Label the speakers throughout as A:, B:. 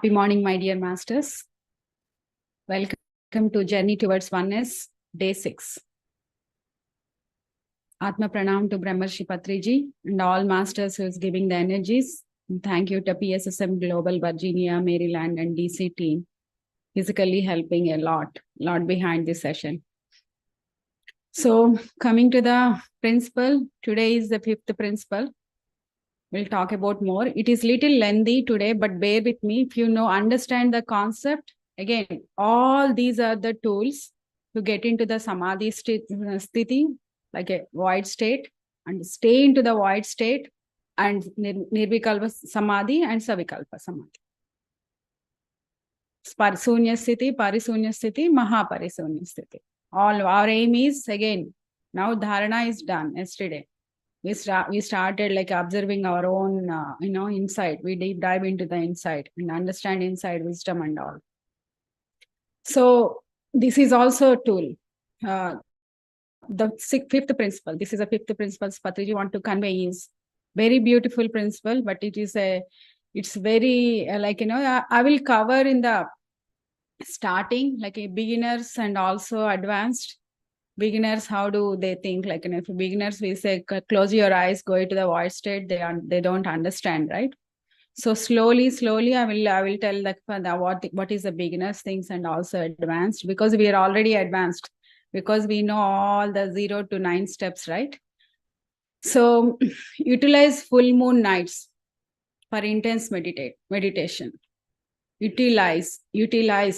A: Happy morning, my dear masters. Welcome to Journey Towards Oneness, Day 6. Atma Pranam to Brahmarshi Patriji and all masters who is giving the energies. And thank you to PSSM Global, Virginia, Maryland, and DC team. Physically helping a lot behind this session. So coming to the principle, today is the 5th principle. We'll talk about more. It is little lengthy today, but bear with me. If you understand the concept, again, all these are the tools to get into the samadhi sthiti, like a void state, and stay into the void state, and nirvikalpa samadhi and savikalpa samadhi. Parisunya sthiti, mahaparisonya sthiti. All our aim is, again, now dharana is done yesterday. We started like observing our own, insight. We deep dive into the insight and understand inside wisdom and all. So this is also a tool. The 5th principle. This is a 5th principle Patriji want to convey is very beautiful principle, but it's very I will cover in the starting like a beginners and also advanced. Beginners, how do they think? Like, if beginners, we say, close your eyes, go into the void state. They don't understand, right? So slowly, I will tell what is the beginners things and also advanced, because we are already advanced, because we know all the 0 to 9 steps, right? So utilize full moon nights for intense meditation. Utilize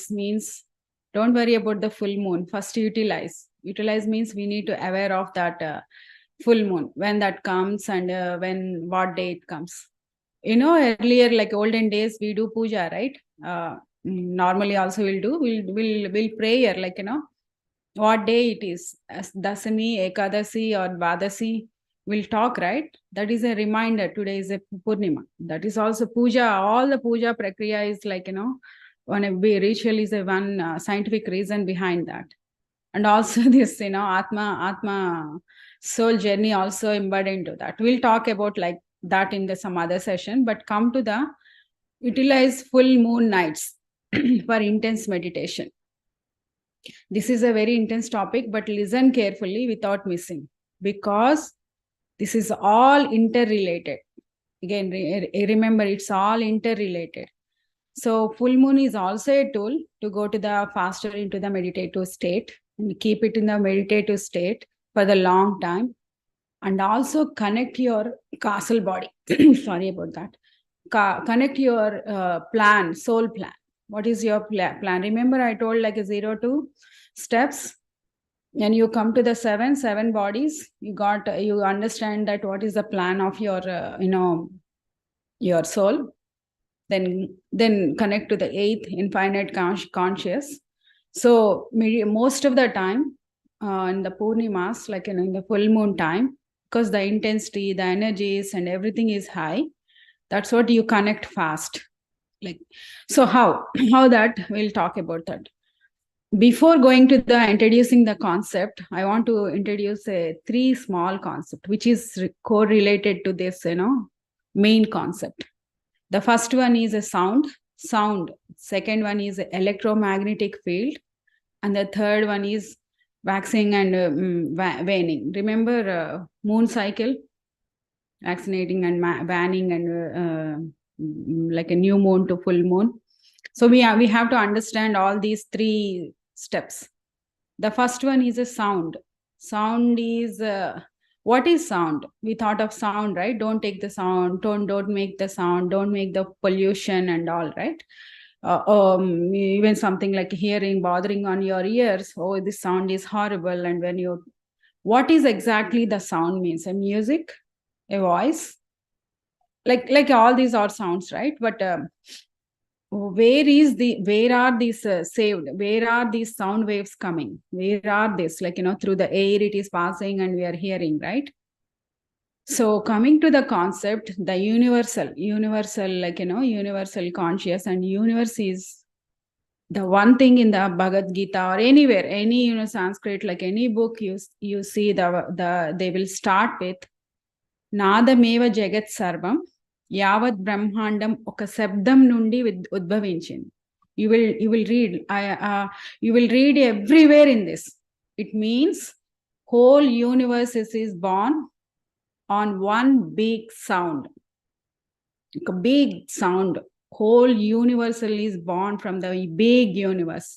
A: means don't worry about the full moon. First utilize. Utilize means we need to aware of that full moon, when that comes and what day it comes. Earlier, like olden days, we do puja, right? Normally also we'll prayer, like, what day it is, Dasami, Ekadasi or Dvadasi, we'll talk, right? That is a reminder. Today is a Purnima. That is also puja. All the puja prakriya is like, one a ritual is a one scientific reason behind that. And also this, Atma soul journey also embodied into that. We'll talk about like that in some other session, but come to the utilize full moon nights for intense meditation. This is a very intense topic, but listen carefully without missing, because this is all interrelated. Again, remember, it's all interrelated. So full moon is also a tool to go to the faster into the meditative state and keep it in the meditative state for the long time, and also connect your castle body. Sorry about that. Connect your plan, soul plan. What is your plan? Remember, I told like a 0 to steps. And you come to the seven bodies. You understand that what is the plan of your, your soul. Then connect to the 8th infinite conscious. So most of the time in the Purnimas, like in the full moon time, because the intensity, the energies and everything is high, that's what you connect fast. Like, so how that, we'll talk about that. Before going to the introducing the concept, I want to introduce 3 small concepts, which is correlated to this, main concept. The first one is a sound. Second one is electromagnetic field. And the third one is waxing and waning. Remember moon cycle, vaccinating and waning, and like a new moon to full moon. So we have to understand all these 3 steps. The first one is a sound. Sound is what is sound? We thought of sound, right? Don't take the sound, don't make the sound, don't make the pollution and all, right? Even something like hearing bothering on your ears. Oh, this sound is horrible. And what is exactly the sound means? A music, a voice, like all these are sounds, right? But where are these saved? Where are these sound waves coming? Where are this? Like, through the air it is passing and we are hearing, right? So coming to the concept, the universal, like, universal conscious, and universe is the one thing in the Bhagavad Gita or anywhere, any, Sanskrit, like any book you see they will start with Nadameva Jagat Sarvam యావత్ బ్రహ్మాండం ఒక శబ్దం నుండి ఉద్భవించింది. You will read, you will read everywhere in this. It means whole universe is born on one big sound. A big sound. Whole universal is born from the big universe.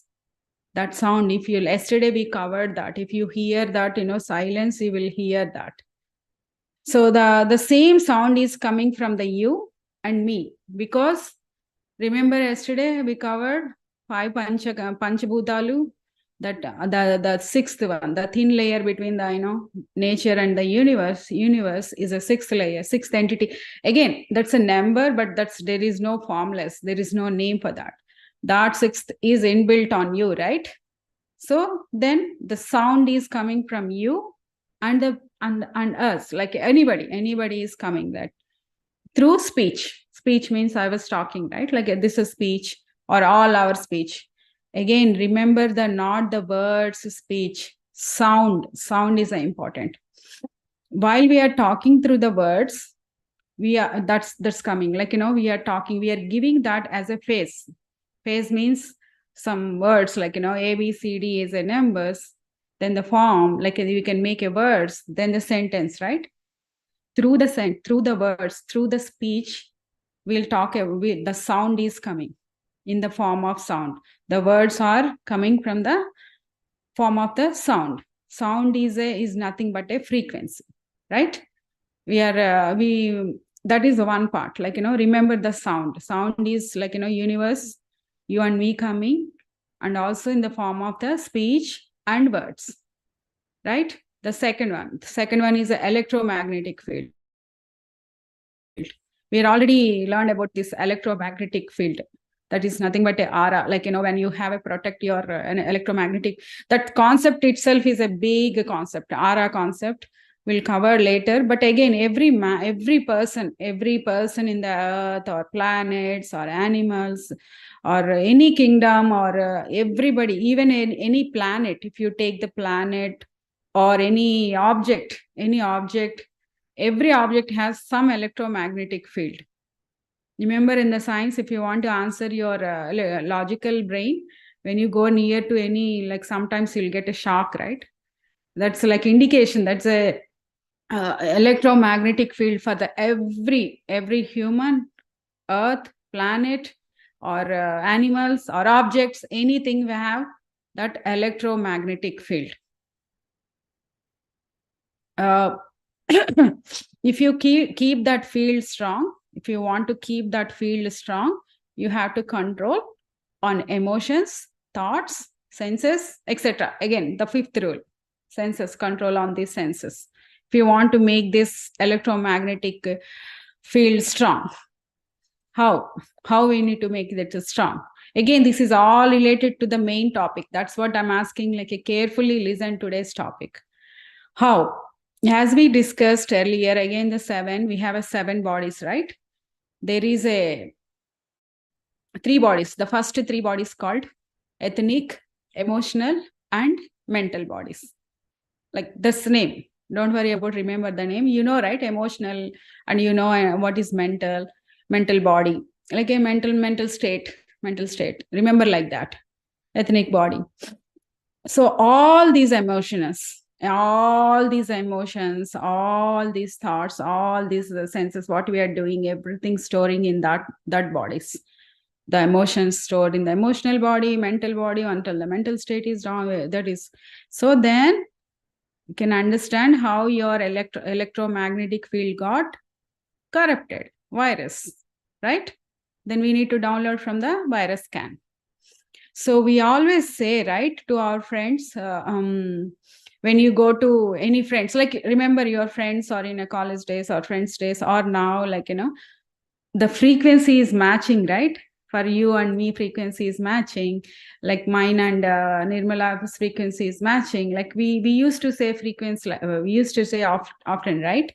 A: That sound, if you, yesterday we covered that. If you hear that, silence, you will hear that. So the same sound is coming from the you and me, because remember yesterday we covered 5 panchabhutalu, that the sixth one, the thin layer between the nature and the universe is a sixth layer, sixth entity. Again, that's a number, but there is no formless, there is no name for that. That sixth is inbuilt on you, right? So then the sound is coming from you and us, like anybody is coming, that through speech. Speech means I was talking, right? Like this is speech, or all our speech. Again, remember not the words, speech. Sound is important. While we are talking through the words, that's coming, like we are talking, we are giving that as a phase. Phase means some words, like A, B, C, D is a numbers, then the form, like we can make a words, then the sentence, right? Through the words, through the speech, we'll talk, the sound is coming in the form of sound. The words are coming from the form of the sound. Sound is nothing but a frequency, right? That is one part, like remember the sound is like universe, you and me coming, and also in the form of the speech and words, right? The second one is the electromagnetic field. We already learned about this electromagnetic field. That is nothing but a aura, like when you have a protect your an electromagnetic, that concept itself is a big concept. Aura concept we'll cover later. But again, every person in the earth, or planets, or animals, or any kingdom, or everybody, even in any planet, if you take the planet or any object, every object has some electromagnetic field. Remember, in the science, if you want to answer your logical brain, when you go near to any, like sometimes you'll get a shock, right? That's like indication, that's a electromagnetic field for the every human, earth, planet, or animals, or objects, anything we have that electromagnetic field. If you keep that field strong, if you want to keep that field strong, you have to control on emotions, thoughts, senses, etc. Again, the fifth rule, senses, control on these senses. If you want to make this electromagnetic field strong, how we need to make it strong? Again, this is all related to the main topic. That's what I'm asking, like carefully listen today's topic. How? As we discussed earlier, again, we have 7 bodies, right? There is 3 bodies. The first 3 bodies called ethnic, emotional, and mental bodies. Like this name. Don't worry about remember the name. You know, right? Emotional, and you know what is mental body. Like a mental state. Remember like that. Ethnic body. So all these emotions, all these thoughts, all these senses, what we are doing, everything storing in that bodies. The emotions stored in the emotional body, mental body, until the mental state is wrong. That is, so then you can understand how your electromagnetic field got corrupted. Virus, right? Then we need to download from the virus scan. So we always say, right, to our friends, when you go to any friends, like remember your friends, or in a college days or friends days, or now, like the frequency is matching, right? For you and me, frequency is matching. Like mine and Nirmala's frequency is matching. Like we used to say frequency, we used to say often, right?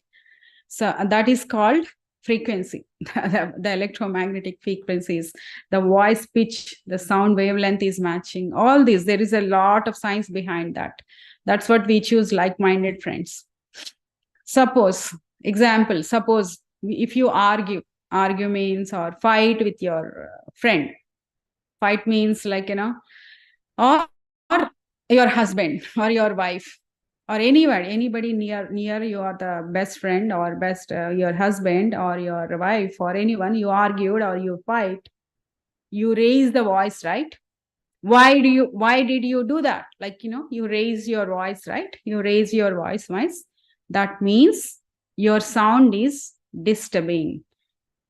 A: So that is called frequency. The electromagnetic frequencies, the voice pitch, the sound wavelength is matching. All this, there is a lot of science behind that. That's what we choose like-minded friends. Suppose if you argue, argue means, or fight with your friend. Fight means like, or your husband or your wife or anybody near you, are the best friend or best your husband or your wife or anyone, you argued or you fight, you raise the voice, right? Why did you do that? Like, you raise your voice, right? You raise your voice. That means your sound is disturbing.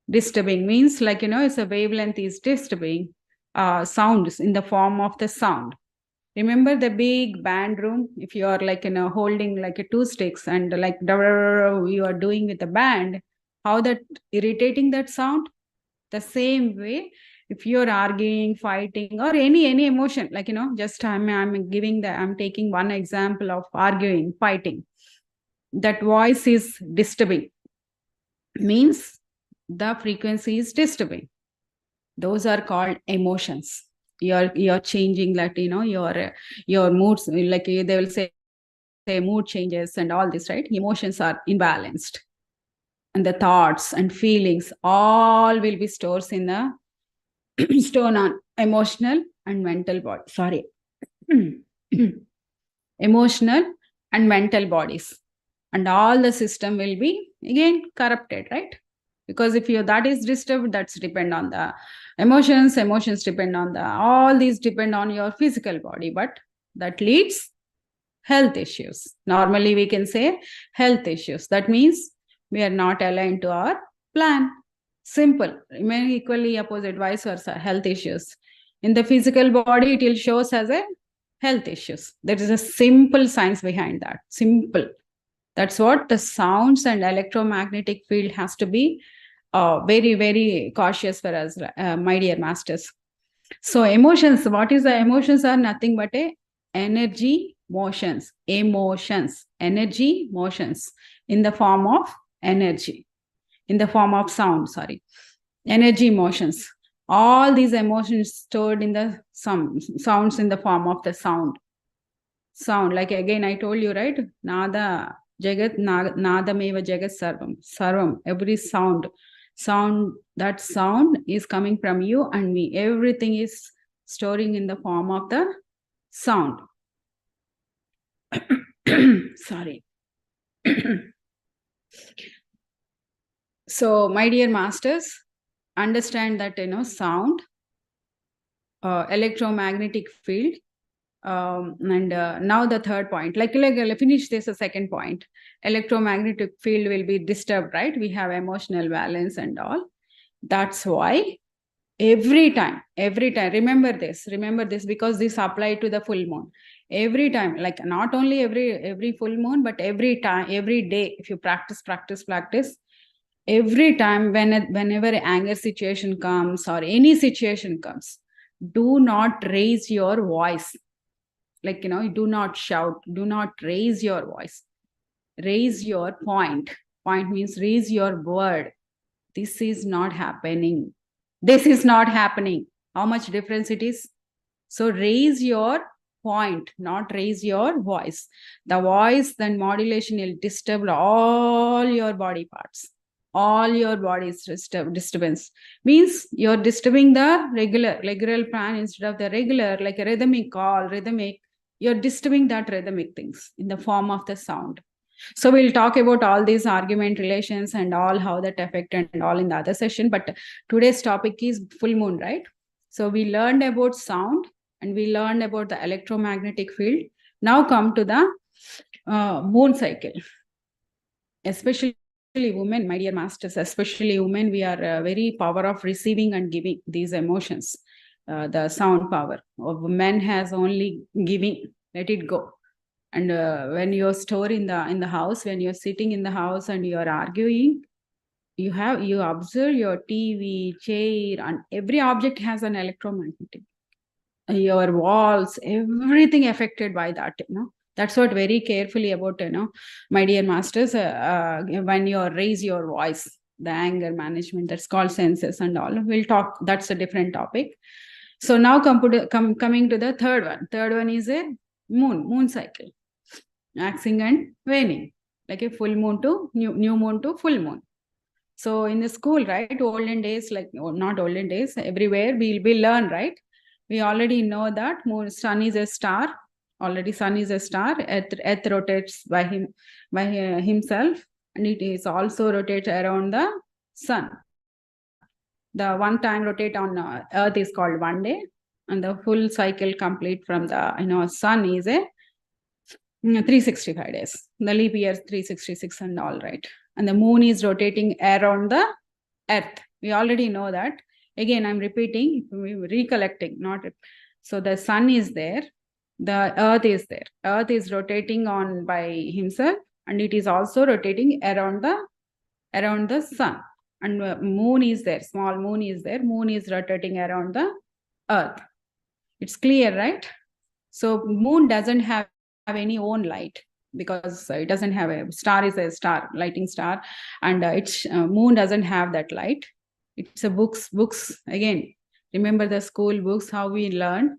A: Disturbing means like, it's a wavelength is disturbing sounds in the form of the sound. Remember the big band room? If you are like, holding like a two sticks and like you are doing with the band, how that irritating that sound? The same way, if you're arguing, fighting, or any emotion, like, just I'm taking one example of arguing, fighting. That voice is disturbing. Means the frequency is disturbing. Those are called emotions. You're changing that, your moods, like they will say mood changes and all this, right? Emotions are imbalanced, and the thoughts and feelings all will be stored in the stored on emotional and mental body. Sorry. Emotional and mental bodies, and all the system will be again corrupted, right? Because if that is disturbed, that's depend on the emotions depend on the, all these depend on your physical body, but that leads health issues. Normally we can say health issues. That means we are not aligned to our plan. Simple. Remain equally opposite, vice versa, health issues. In the physical body, it will show us as a health issues. There is a simple science behind that. Simple. That's what the sounds and electromagnetic field has to be very, very cautious for us, my dear masters. So emotions, what is the emotions? Are nothing but a energy motions, emotions, energy motions in the form of energy, in the form of sound, sorry, energy motions. All these emotions stored in the sounds in the form of the sound. Sound, like again, I told you, right? Nada Jagat, Nadameva Jagat Sarvam, every sound, that sound is coming from you and me. Everything is storing in the form of the sound. Sorry. So, my dear masters, understand that, sound, electromagnetic field, and now the third point, like finish this, a second point. Electromagnetic field will be disturbed, right? We have emotional balance and all. That's why every time, remember this, because this apply to the full moon. Every time, like not only every full moon, but every time, every day, if you practice, every time, whenever anger situation comes or any situation comes, do not raise your voice. Like, do not shout, do not raise your voice. Raise your point. Point means raise your word. This is not happening. This is not happening. How much difference it is? So raise your point, not raise your voice. The voice, then modulation will disturb all your body parts. All your body's disturbance. Means you're disturbing the regular plan instead of the regular, like a rhythmic call, you're disturbing that rhythmic things in the form of the sound. So we'll talk about all these argument relations and all, how that affect and all in the other session. But today's topic is full moon, right? So we learned about sound and we learned about the electromagnetic field. Now come to the moon cycle. Especially women, my dear masters, especially women, we are very power of receiving and giving these emotions. The sound power of men has only giving, let it go. And when you're stored in the house, when you're sitting in the house and you're arguing, you observe your TV, chair, and every object has an electromagnetic. Your walls, everything affected by that. That's what very carefully about, my dear masters. When you raise your voice, the anger management, that's called senses and all. We'll talk. That's a different topic. So now coming to the third one. Third one is a moon cycle. Waxing and waning, like a full moon to new moon to full moon. So in the school, right, olden days, like not olden days, everywhere we learn, right? We already know that sun is a star. Already sun is a star. Earth rotates by himself, and it is also rotates around the sun. The one time rotate on Earth is called one day, and the full cycle complete from the sun is a 365 days. The leap year 366 and all, right. And the moon is rotating around the Earth. We already know that. Again, I'm repeating, recollecting, not. So the sun is there, the Earth is there. Earth is rotating on by himself, and it is also rotating around the sun. And moon is there, small moon is there. Moon is rotating around the Earth. It's clear, right? So moon doesn't have any own light, because it doesn't have a star, is a star, lighting star, and its moon doesn't have that light. It's a books again. Remember the school books, how we learn.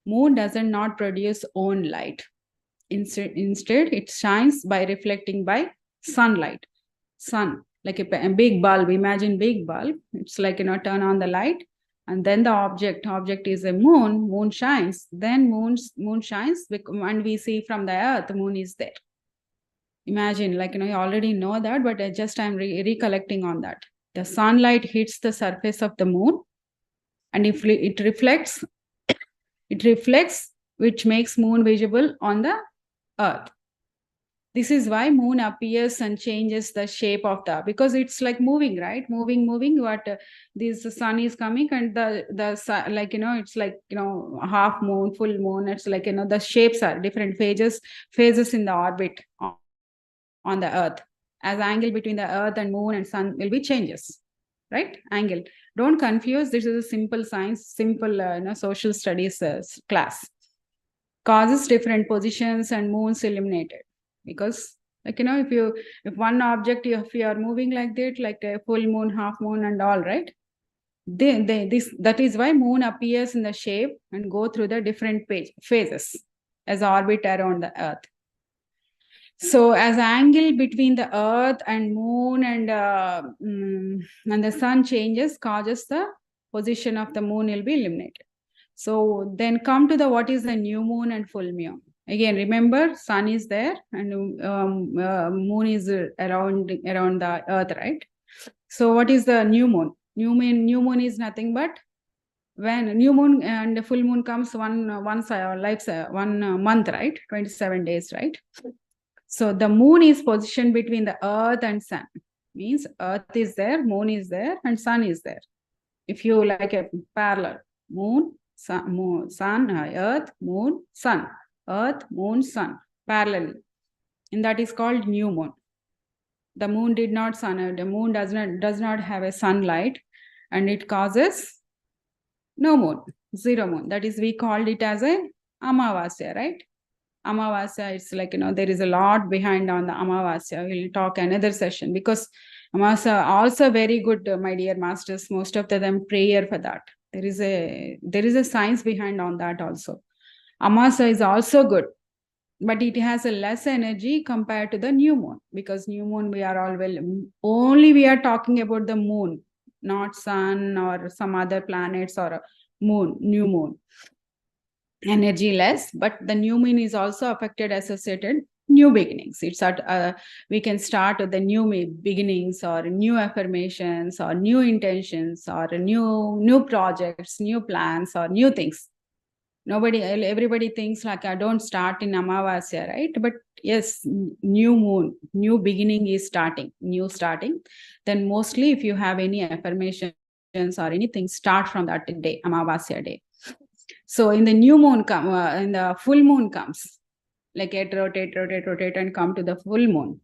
A: Moon doesn't not produce own light. Instead, it shines by reflecting by sunlight. Sun, like a big bulb. Imagine big bulb. It's like, turn on the light, and then the object is a moon shines, then moon shines, and we see from the Earth, moon is there. Imagine, like, you already know that, but I'm recollecting on that. The sunlight hits the surface of the moon, and if it reflects, which makes moon visible on the Earth. This is why moon appears and changes the shape of because it's like moving, right? Moving. What this sun is coming, and the sun, like, it's like, half moon, full moon. It's like, the shapes are different phases in the orbit on the Earth. As angle between the Earth and moon and sun will be changes, right? Angle. Don't confuse. This is a simple science, simple social studies class. Causes different positions and moons illuminated. Because, like, if one object, if you are moving like that, like a full moon, half moon and all, right, that is why moon appears in the shape and go through the different phases as orbit around the Earth. So as angle between the Earth and moon and the sun changes, causes the position of the moon will be eliminated. So then come to what is the new moon and full moon. Again, remember, sun is there and moon is around the Earth, right? So what is the new moon? New moon is nothing but when new moon and full moon comes one month, right? 27 days, right? So the moon is positioned between the Earth and sun. Means Earth is there, moon is there, and sun is there. If you like a parallel, sun, Earth, moon, sun, Earth, moon, sun, parallel, and that is called new moon. The moon did not sun. The moon does not have a sunlight, and it causes no moon, zero moon. That is, we called it as a Amavasya, right? Amavasya, it's like, there is a lot behind on the Amavasya. We'll talk another session, because Amavasya also very good, my dear masters. Most of them prayer for that. There is a science behind on that also. Amavasya is also good, but it has a less energy compared to the new moon, because new moon we are only we are talking about the moon, not sun or some other planets or moon, new moon. Energy less, but the new moon is also affected, associated new beginnings. It's we can start with the new beginnings or new affirmations or new intentions or new projects, new plans or new things. Everybody thinks like, I don't start in Amavasya, right? But yes, new moon, new beginning is starting. Then mostly if you have any affirmations or anything, start from that day, Amavasya day. So in the new moon in the full moon comes, like it rotate and come to the full moon.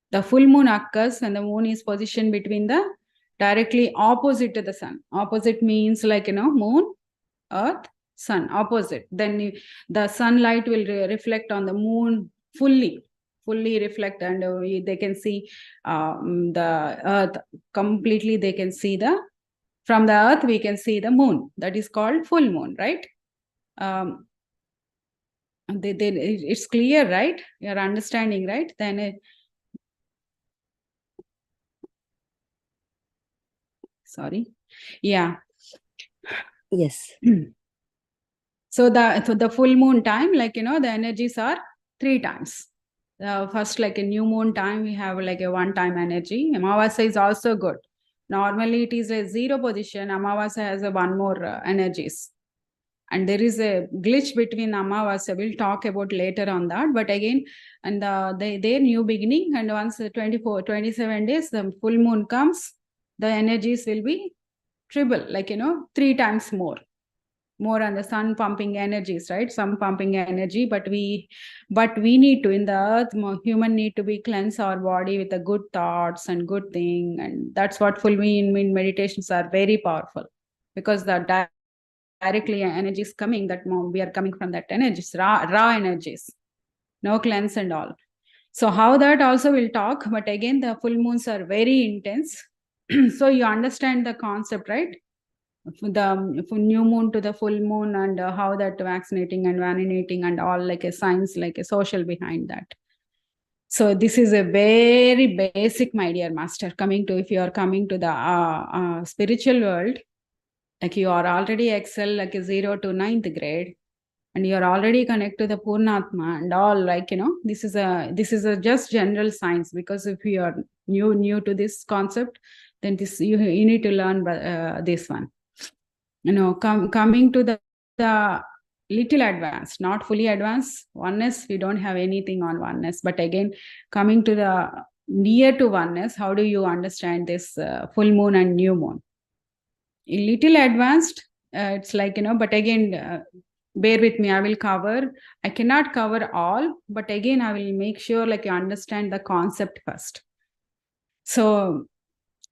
A: The full moon occurs when the moon is positioned between the directly opposite to the sun. Opposite means like, moon, Earth, sun, opposite. Then the sunlight will reflect on the moon fully reflect, and they can see the Earth completely. They can see from the Earth we can see the moon. That is called full moon, right? It's clear, right? You're understanding, right? Then Sorry. Yeah.
B: Yes.
A: So the full moon time, like, the energies are 3 times. First, like a new moon time, we have like a 1 time energy. Amavasya is also good. Normally it is a 0 position. Amavasya has a 1 more energies. And there is a glitch between Amavasya. We'll talk about later on that. But again, and their new beginning, and once 27 days, the full moon comes, the energies will be triple, like, 3 times more on the sun pumping energies, right? Sun pumping energy, but we need to, in the earth, human need to be cleanse our body with the good thoughts and good thing. And that's what full moon meditations are very powerful, because the directly energy is coming, that we are coming from that energies, raw energies, no cleanse and all. So how that also we'll talk, but again, the full moons are very intense. So you understand the concept, right? The new moon to the full moon, and how that vaccinating and vaninating and all, like a science, like a social behind that. So this is a very basic, my dear master, if you are coming to the spiritual world, like you are already excel, like a 0 to 9th grade, and you are already connected to the Purnatma and all, like, this is a just general science, because if you are new to this concept, then this you need to learn this one. Coming to the little advanced, not fully advanced oneness, we don't have anything on oneness. But again, coming to the near to oneness, how do you understand this full moon and new moon? A little advanced, it's like, but again, bear with me, I cannot cover all, but again, I will make sure like you understand the concept first. So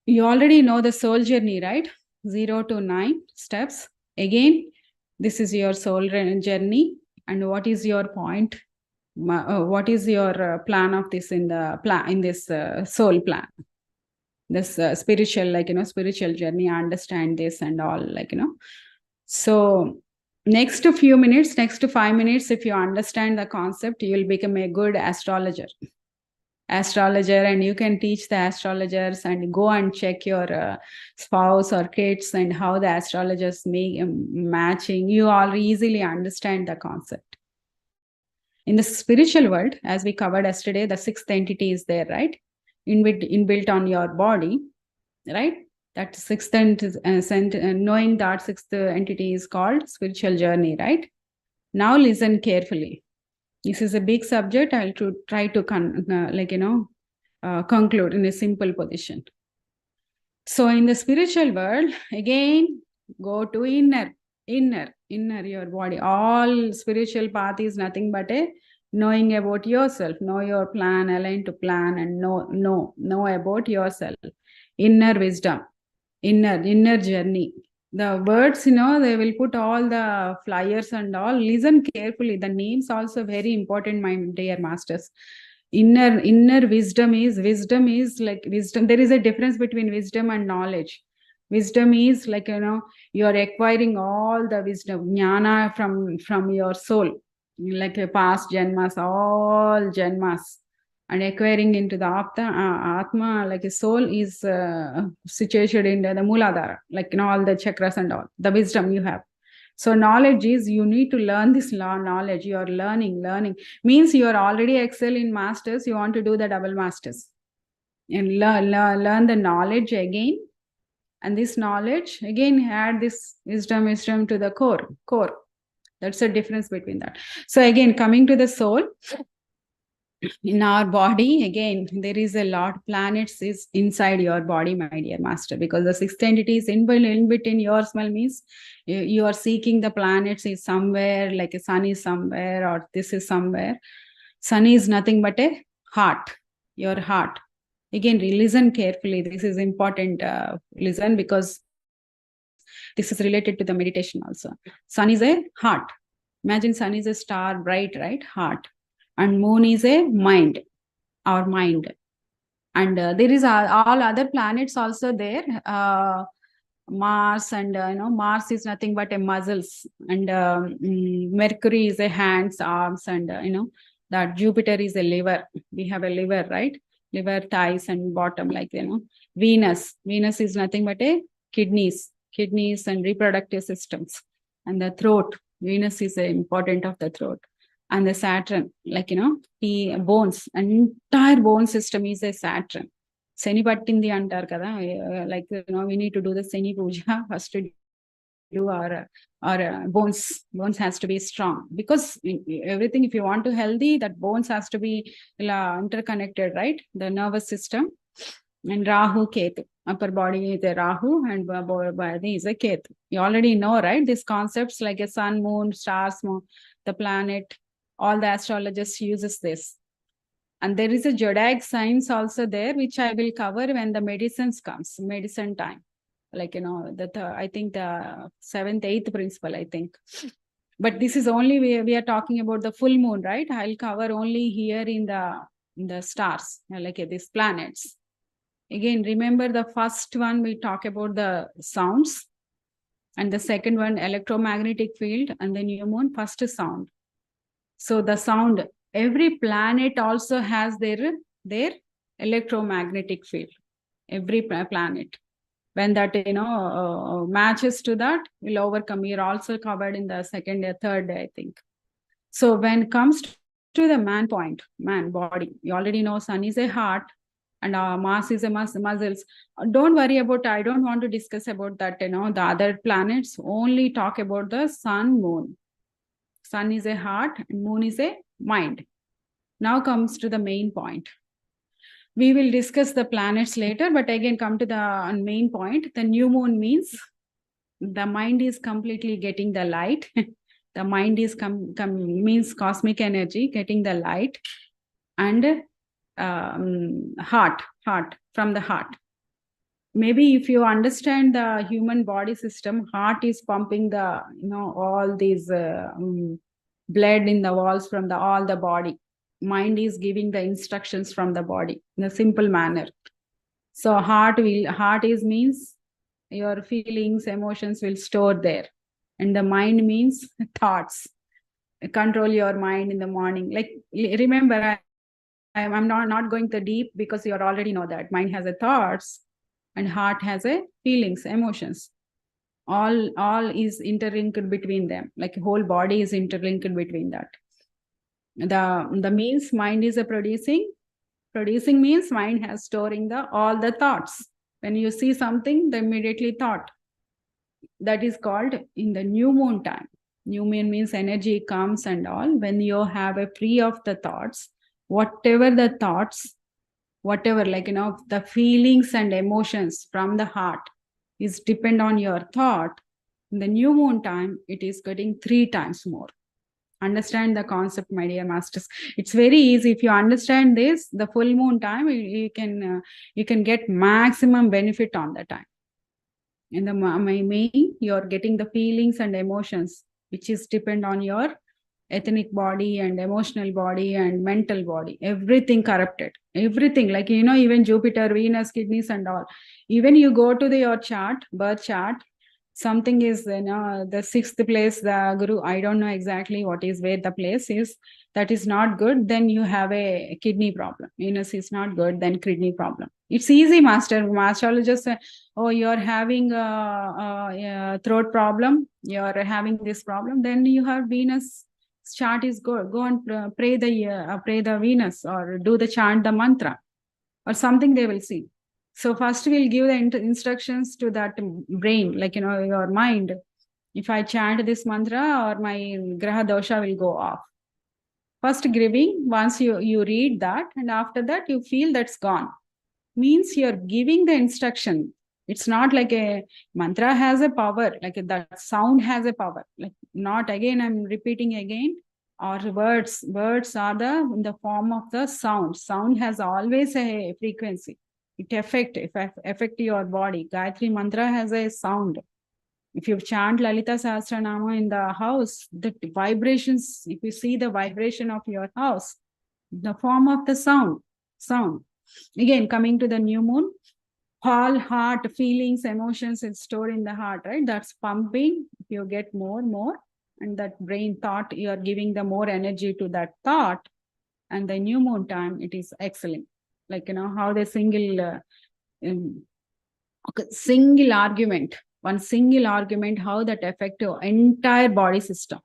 A: you already know the soul journey, right? 0 to 9 steps. Again, this is your soul journey. And what is your point? What is your plan of this in this soul plan? This spiritual, like, spiritual journey, understand this and all, like, So next to 5 minutes, if you understand the concept, you will become a good astrologer, and you can teach the astrologers and go and check your spouse or kids and how the astrologers make matching. You all easily understand the concept. In the spiritual world, as we covered yesterday, the 6th entity is there, right? Inbuilt on your body, right? That 6th knowing that 6th entity is called spiritual journey, right? Now listen carefully. This is a big subject. I'll try to conclude in a simple position. So in the spiritual world, again, go to inner your body. All spiritual path is nothing but a knowing about yourself, know your plan, align to plan, and know about yourself. Inner wisdom, inner journey. The words, they will put all the flyers and all. Listen carefully. The names also very important, my dear masters. Inner wisdom is like wisdom. There is a difference between wisdom and knowledge. Wisdom is like, you are acquiring all the wisdom, jnana from your soul, like a past janmas, all janmas, and acquiring into the atma, like a soul is situated in the Mooladhara, like, all the chakras and all, the wisdom you have. So knowledge is, you need to learn this knowledge. You are learning. Means you are already excel in masters, you want to do the double masters. And learn the knowledge again. And this knowledge, again, add this wisdom to the core. That's the difference between that. So again, coming to the soul, in our body, again, there is a lot planets is inside your body, my dear master, because the 6th entity is in between your smell, means you are seeking the planets is somewhere, like a sun is somewhere, or this is somewhere. Sun is nothing but a heart, your heart. Again, listen carefully. This is important. Listen, because this is related to the meditation also. Sun is a heart. Imagine sun is a star, bright, right? Heart. And moon is a mind, our mind. And there is all other planets also there. Mars, and Mars is nothing but a muscles, and Mercury is a hands, arms, and that Jupiter is a liver. We have a liver, right? Liver, thighs, and bottom, like Venus is nothing but a kidneys and reproductive systems, and the throat. Venus is important of the throat, and the Saturn, like, the bones, entire bone system is a Saturn. Seni pattindi antar kada, like, we need to do the Seni puja first to do our bones has to be strong, because everything, if you want to healthy, that bones has to be interconnected, right? The nervous system. And Rahu, Ketu, upper body is a Rahu and body is a Ketu. You already know, right? These concepts like a sun, moon, stars, the planet, all the astrologists uses this. And there is a zodiac science also there, which I will cover when the medicine time. Like, I think the 7th, 8th principle, I think. But this is only, we are talking about the full moon, right? I'll cover only here in the stars, like these planets. Again, remember the first one, we talk about the sounds. And the second one, electromagnetic field, and the new moon, first sound. So the sound, every planet also has their electromagnetic field. Every planet. When that, matches to that, will overcome. You're also covered in the second or third day, I think. So when it comes to the man body, you already know sun is a heart, and Mars is a muscles. Don't worry about, I don't want to discuss about that, the other planets, only talk about the sun, moon. Sun is a heart and moon is a mind. Now comes to the main point. We will discuss the planets later, but again come to the main point. The new moon means the mind is completely getting the light. The mind is means cosmic energy, getting the light, and heart from the heart. Maybe if you understand the human body system, heart is pumping the, all these blood in the walls from all the body. Mind is giving the instructions from the body in a simple manner. So heart is means your feelings, emotions will store there. And the mind means thoughts. Control your mind in the morning. Like, remember, I'm not going to deep, because you already know that mind has a thoughts and heart has a feelings, emotions. All is interlinked between them. Like whole body is interlinked between that. The means mind is a producing means mind has storing all the thoughts. When you see something, the immediately thought. That is called in the new moon time. New moon means energy comes and all. When you have a free of the thoughts, whatever the thoughts, whatever, like, the feelings and emotions from the heart is depend on your thought. In the new moon time, it is getting 3 times more. Understand the concept, my dear masters. It's very easy. If you understand this, the full moon time, you can get maximum benefit on the time. In the main, you're getting the feelings and emotions, which is depend on your ethnic body and emotional body and mental body. Everything corrupted. Everything, like, even Jupiter, Venus, kidneys and all. Even you go to your chart, birth chart, something is, the 6th place, the Guru, I don't know exactly what is where the place is, that is not good, then you have a kidney problem. Venus is not good, then kidney problem. It's easy, master. Astrologist say, oh, you're having a throat problem, you're having this problem, then you have Venus chart is good. Go and pray the Venus, or do the chant, the mantra, or something they will see. So first we'll give the instructions to that brain, like, your mind. If I chant this mantra, or my graha dosha will go off. First giving, once you read that, and after that you feel that's gone. Means you're giving the instruction. It's not like a mantra has a power, like that sound has a power. Like, not again, I'm repeating again, or words are in the form of the sound. Sound has always a frequency. It affect your body. Gayatri mantra has a sound. If you chant Lalita Sahasranama in the house, the vibrations, if you see the vibration of your house, the form of the sound. Again, coming to the new moon, all heart, feelings, emotions is stored in the heart, right? That's pumping. You get more, and that brain thought, you are giving the more energy to that thought. And the new moon time, it is excellent. Like, how the single single argument, one single argument, how that affect your entire body system,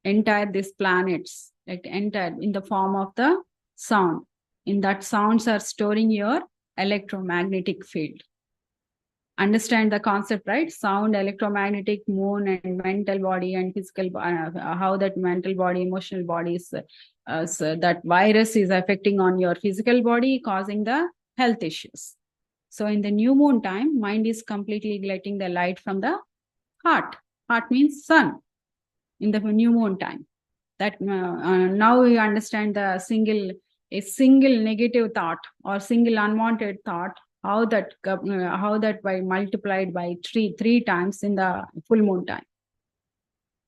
A: entire these planets, like entire in the form of the sound. In that sounds are storing your electromagnetic field. Understand the concept, right? Sound, electromagnetic, moon, and mental body and physical, how that mental body, emotional bodies, so that virus is affecting on your physical body, causing the health issues. So in the new moon time, mind is completely letting the light from the heart. Heart means sun in the new moon time. That now we understand a single negative thought or single unwanted thought, how that by multiplied by three times in the full moon time.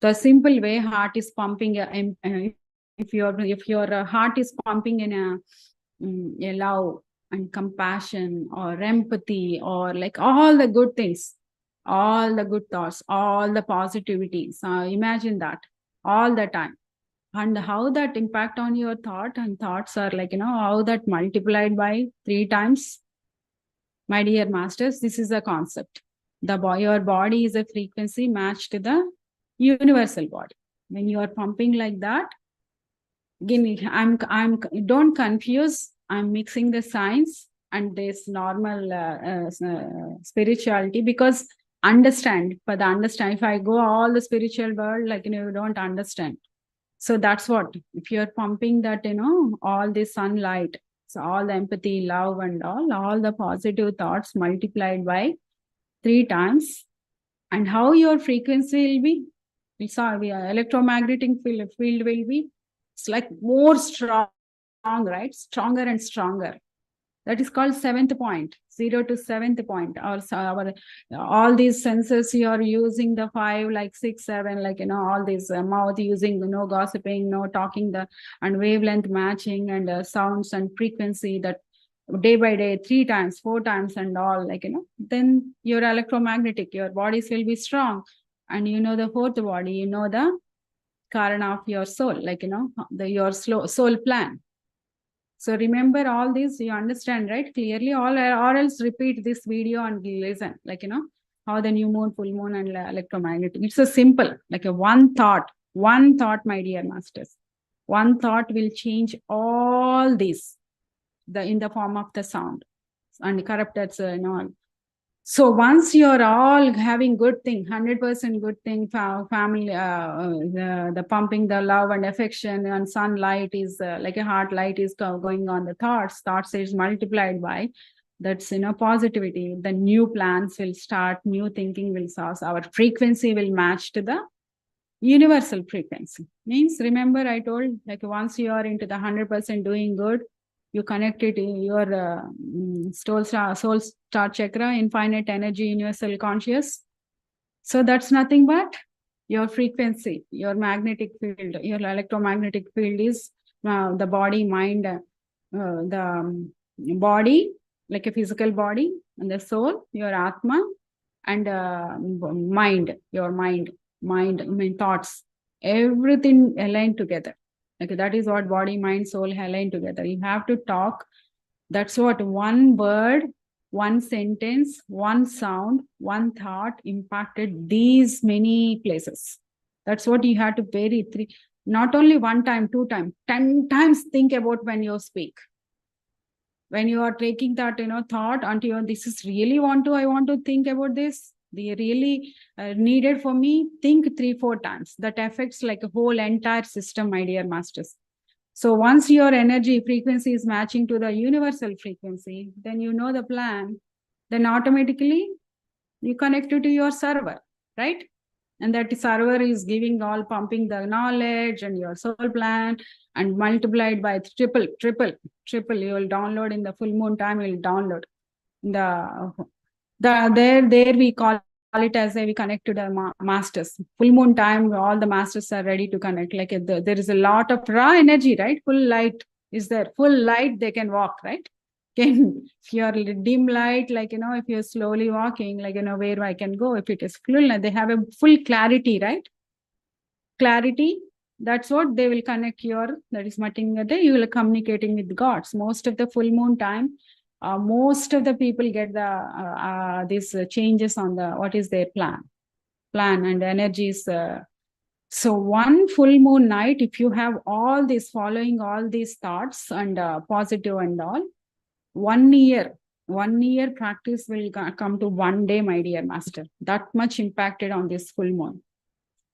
A: The simple way heart is pumping, if your heart is pumping in a love and compassion or empathy or like all the good things, all the good thoughts, all the positivity. So imagine that all the time. And how that impact on your thought, and thoughts are like, how that multiplied by 3 times. My dear masters, this is a concept. Your body is a frequency matched to the universal body. When you are pumping like that, again, don't confuse. I'm mixing the science and this normal spirituality, because understand, if I go all the spiritual world, like, you don't understand. So that's what, if you're pumping that, all the sunlight, so all the empathy, love, and all the positive thoughts multiplied by 3 times, and how your frequency will be, we saw electromagnetic field will be, it's like more strong, right? Stronger and stronger. That is called 7th point, 0 to 7th point. Also, all these senses you are using, the 5, like 6, 7, like, all these mouth using, no gossiping, no talking, and wavelength matching, and sounds and frequency, that day by day, 3 times, 4 times, and all, like, then your electromagnetic, your bodies will be strong. And the 4th body, the karana of your soul, like, your soul plan. So remember all this, you understand, right? Clearly, or else repeat this video and listen, like, how the new moon, full moon, and electromagnetic. It's a simple, like a one thought, my dear masters. One thought will change all this, in the form of the sound and corrupt that's, So once you're all having good thing, 100% good thing, family, the pumping the love and affection and sunlight is like a heart light is going on the thoughts is multiplied by, that's, positivity. The new plans will start, new thinking will source, our frequency will match to the universal frequency. Means, remember I told, like, once you are into the 100% doing good, you connect it in your soul star chakra, infinite energy, universal conscious. So that's nothing but your frequency, your magnetic field, your electromagnetic field is the body, mind, the body, like a physical body, and the soul, your atma, and mind, your mind, thoughts, everything aligned together. Okay, that is what body, mind, soul aligned together. You have to talk. That's what one word, one sentence, one sound, one thought impacted these many places. That's what you have to vary not only 1 time, 2 times, 10 times think about when you speak. When you are taking that, thought until this is really I want to think about this. They really needed for me, think 3-4 times. That affects like a whole entire system, my dear masters. So once your energy frequency is matching to the universal frequency, then the plan, then automatically you connect it to your server, right? And that server is giving all, pumping the knowledge and your soul plan, and multiplied by triple, you will download in the full moon time, you will download. There we call it as we connect to the masters. Full moon time, all the masters are ready to connect. Like there is a lot of raw energy, right? Full light is there. Full light, they can walk, right? If you're dim light, like, if you're slowly walking, like, where I can go, if it is full, they have a full clarity, right? Clarity, that's what they will connect that is matting, you will communicating with gods. Most of the full moon time, most of the people get these changes on the what is their plan and energies. So one full moon night, if you have all this following all these thoughts and positive and all, 1 year practice will come to 1 day, my dear master. That much impacted on this full moon.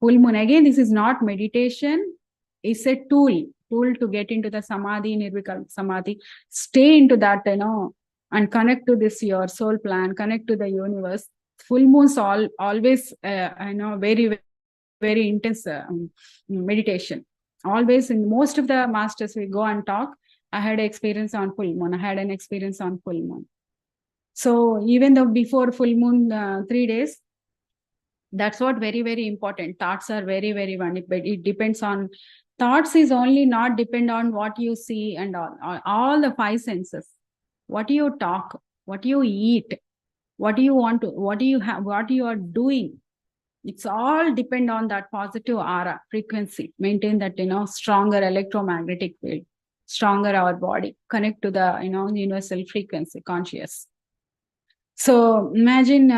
A: Full moon, again, this is not meditation. It's a tool to get into the samadhi, nirvikal samadhi, stay into that, and connect to this, your soul plan, connect to the universe. Full moons always, very, very intense meditation. Always, in most of the masters we go and talk, I had experience on full moon. I had an experience on full moon. So even though before full moon, 3 days, that's what very, very important. Thoughts are very, very one, but it depends on thoughts is only not depend on what you see and all the 5 senses. What you talk, what you eat, what you want to, what you have, what you are doing. It's all depend on that positive aura frequency. Maintain that, stronger electromagnetic field, stronger our body, connect to the, universal frequency conscious. So imagine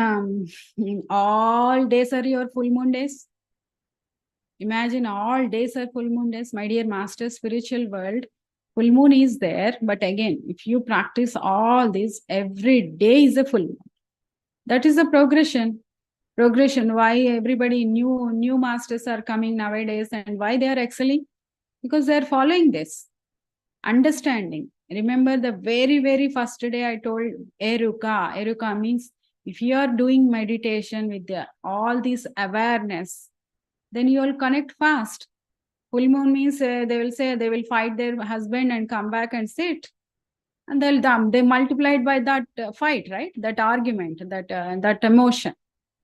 A: all days are your full moon days. Imagine all days are full moon days. My dear master, spiritual world, full moon is there. But again, if you practice all this, every day is a full moon. That is a progression. Why everybody new masters are coming nowadays and why they are excelling? Because they are following this. Understanding. Remember the very, very first day I told Eruka. Eruka means if you are doing meditation with all this awareness, then you will connect fast. Full moon means they will say they will fight their husband and come back and sit. And they multiplied by that fight, right? That argument, that emotion.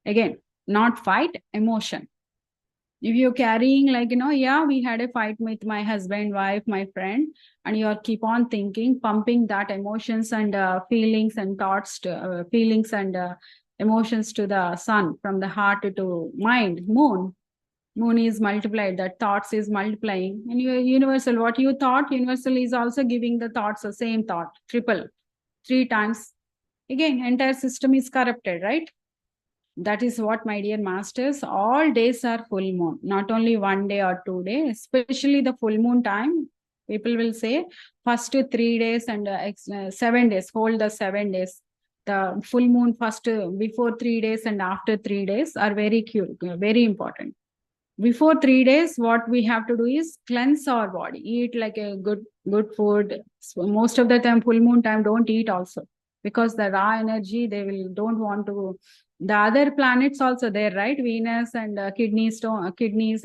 A: Again, not fight, emotion. If you're carrying like, yeah, we had a fight with my husband, wife, my friend, and you keep on thinking, pumping that emotions and feelings and thoughts, feelings and emotions to the sun, from the heart to mind, moon. Moon is multiplied, that thoughts is multiplying. And universal, what you thought, universal is also giving the thoughts the same thought, triple, 3 times. Again, entire system is corrupted, right? That is what, my dear masters, all days are full moon, not only 1 day or 2 days, especially the full moon time. People will say first 3 days and 7 days, hold the 7 days. The full moon first, before 3 days and after 3 days are very very important. Before 3 days, what we have to do is cleanse our body, eat like a good food. So most of the time, full moon time, don't eat also, because the raw energy, don't want to. The other planets also there, right? Venus and kidneys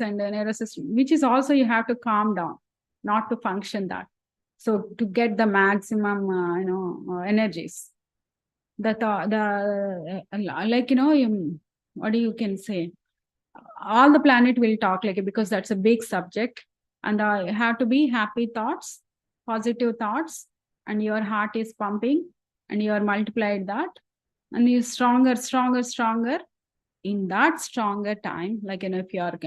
A: and nervous system, which is also you have to calm down, not to function that. So to get the maximum, energies. What do you can say? All the planet will talk like it, because that's a big subject, and have to be happy thoughts, positive thoughts, and your heart is pumping, and you are multiplied that, and you stronger in that stronger time. Like, if you are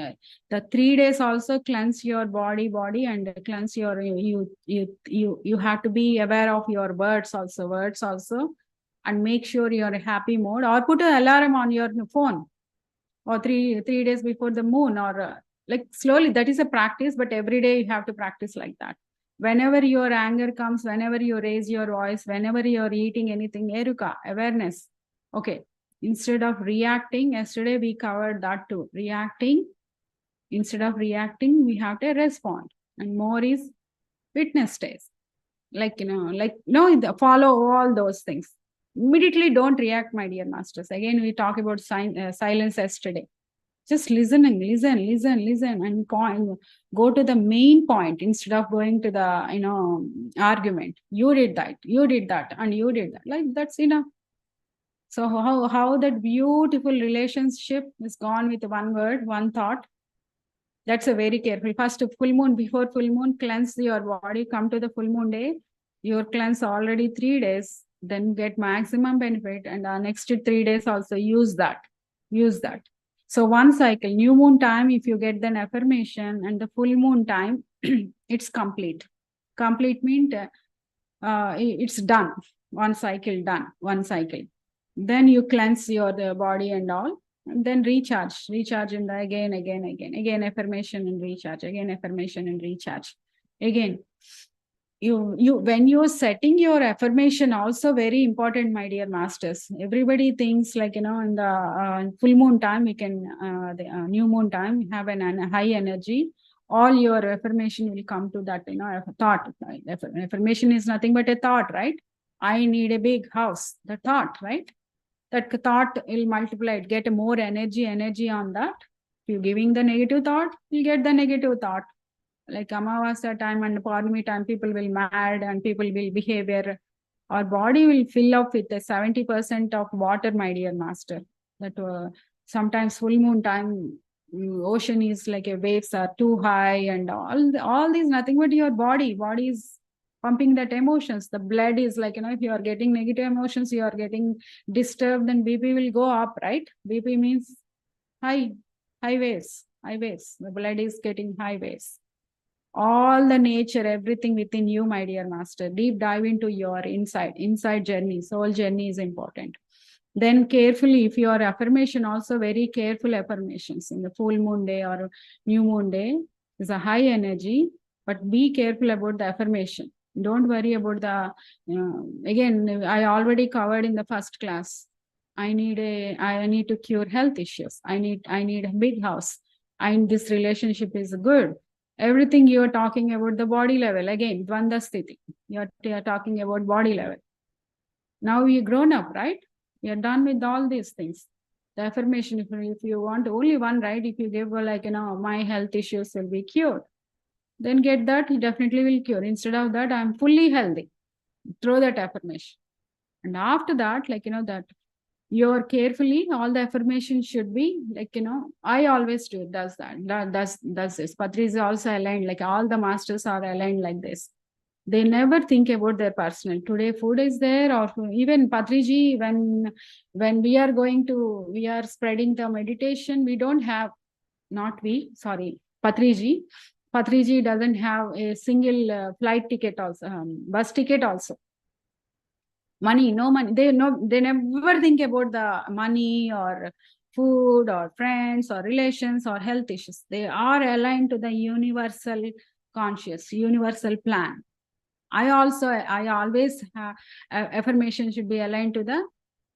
A: the 3 days also cleanse your body and cleanse your you have to be aware of your words also, and make sure you're in happy mode, or put an alarm on your phone, or 3 days before the moon, or like slowly. That is a practice, but every day you have to practice like that. Whenever your anger comes, whenever you raise your voice, whenever you're eating anything, Eruka, awareness. Okay, instead of reacting, yesterday we covered that too. Instead of reacting, we have to respond. And more is witness stays. Follow all those things. Immediately don't react, my dear masters. Again, we talk about silence yesterday. Just listen, and go to the main point instead of going to the, argument. You did that, and you did that. Like, that's enough. So how that beautiful relationship is gone with one word, one thought. That's a very careful. First, full moon, before full moon, cleanse your body, come to the full moon day. Your cleanse already 3 days, then get maximum benefit. And next 3 days also use that. So one cycle, new moon time, if you get an affirmation, and the full moon time, it's complete. Complete means it's done. one cycle done, one cycle. Then you cleanse your the body and all, and then recharge in the again affirmation and recharge, again affirmation and recharge. Again, you when you're setting your affirmation, also very important, my dear masters. Everybody thinks like, in the full moon time we can the new moon time have a high energy, all your affirmation will come to that, thought. Affirmation is nothing but a thought, right? I need a big house, the thought, right? That thought will multiply it, get more energy on that. If you're giving the negative thought, you'll get the negative thought. Like Amavasya time and Purnami time, people will mad and people will behavior. Our body will fill up with 70% of water, my dear master. That sometimes full moon time, ocean is like a waves are too high and all these nothing but your body is pumping that emotions. The blood is like, if you are getting negative emotions, you are getting disturbed, then BP will go up, right? BP means high waves. The blood is getting high waves. All the nature, everything within you, my dear master. Deep dive into your inside journey. Soul journey is important. Then carefully, if your affirmation, also very careful affirmations in the full moon day or new moon day is a high energy, but be careful about the affirmation. Don't worry about the, again, I already covered in the first class. I need to cure health issues. I need a big house. This relationship is good. Everything you are talking about the body level. Again, Dvanda Sthiti. You're talking about body level. Now you're grown up, right? You're done with all these things. The affirmation, if you want only one, right? If you give like, my health issues will be cured, then get that, it definitely will cure. Instead of that, I'm fully healthy. Throw that affirmation. And after that, like, that you're carefully, all the affirmation should be like, I always do, does this. Patri is also aligned, like all the masters are aligned like this. They never think about their personal. Today food is there, or even Patriji, when we are spreading the meditation, we don't have, Patriji. Patriji doesn't have a single flight ticket also, bus ticket also. No money. They never think about the money or food or friends or relations or health issues. They are aligned to the universal conscious, universal plan. I always have affirmation should be aligned to the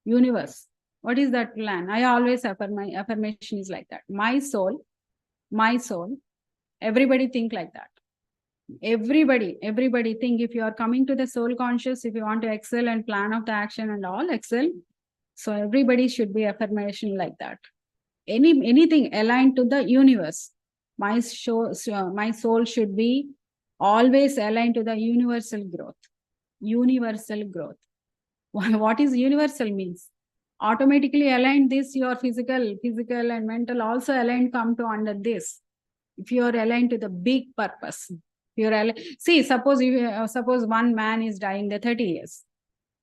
A: universe. What is that plan? I always my affirmation is like that. My soul, everybody think like that. Everybody think, if you are coming to the soul conscious, if you want to excel and plan of the action and all, excel. So everybody should be affirmation like that. Anything aligned to the universe. My soul should be always aligned to the universal growth. Universal growth. What is universal means? Automatically aligned this, your physical and mental also aligned, come to under this. If you are aligned to the big purpose, suppose one man is dying the 30 years.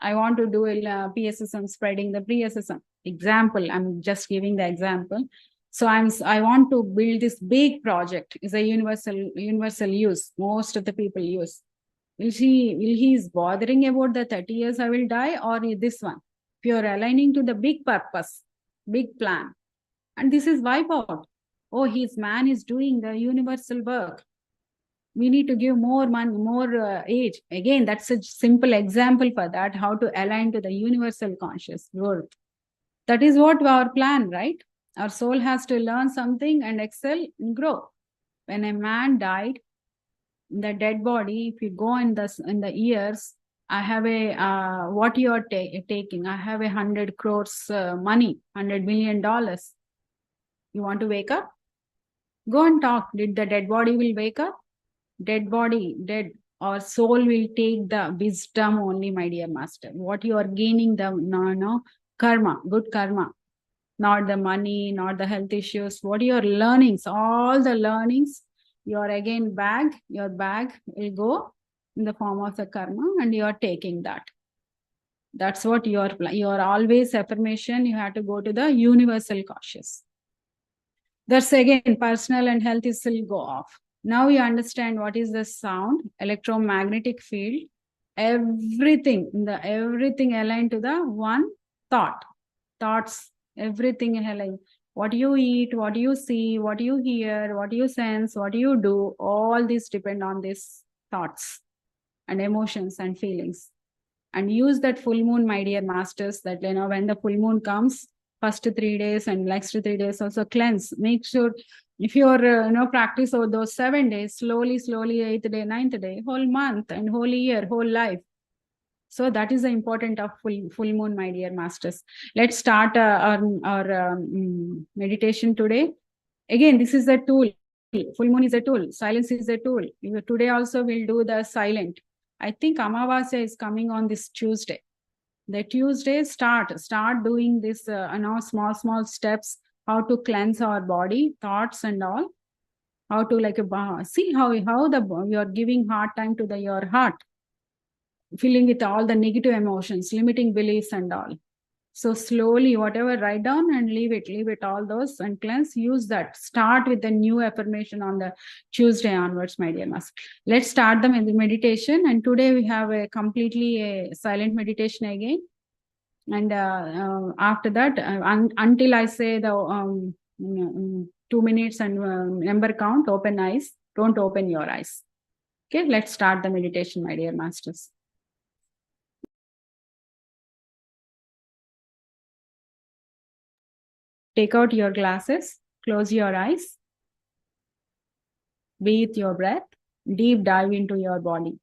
A: I want to do PSSM, spreading the PSSM. Example, I'm just giving the example. So I want to build this big project. Is a universal use. Most of the people use. Will he is bothering about the 30 years I will die, or this one? If you are aligning to the big purpose, big plan, and this is wipe out. Oh, his man is doing the universal work. We need to give more money, more age. Again, that's a simple example for that, how to align to the universal conscious world. That is what our plan, right? Our soul has to learn something and excel and grow. When a man died, the dead body, if you go in the years, I have what you are taking, I have 100 crores money, $100 million. You want to wake up? Go and talk. Did the dead body will wake up? Dead body, dead. Our soul will take the wisdom only, my dear master. What you are gaining, the karma, good karma. Not the money, not the health issues. What your learnings, all the learnings, your bag will go in the form of the karma, and you are taking that. That's what your always affirmation. You have to go to the universal conscious. That's again, personal and health will go off. Now you understand what is the sound, electromagnetic field, everything aligned to the one thoughts, everything aligned. What you eat, what you see, what you hear, what you sense, what you do, all these depend on these thoughts and emotions and feelings. And use that full moon, my dear masters, that when the full moon comes, first 3 days and next 3 days also cleanse. Make sure if you're practice over those 7 days, slowly 8th day, 9th day, whole month and whole year, whole life. So that is the important of full moon, my dear masters. Let's start our meditation today. Again, this is a tool. Full moon is a tool. Silence is a tool. Today also we'll do the silent. I think Amavasya is coming on this Tuesday. The Tuesday start doing this small steps, how to cleanse our body, thoughts and all. How to see how you're giving hard time to your heart, filling with all the negative emotions, limiting beliefs and all. So slowly, whatever, write down and leave it all those and cleanse, use that. Start with the new affirmation on the Tuesday onwards, my dear master. Let's start the meditation. And today we have a completely a silent meditation again. And after that, until I say the 2 minutes and number count, open eyes, don't open your eyes. Okay, let's start the meditation, my dear masters. Take out your glasses, close your eyes, breathe your breath, deep dive into your body.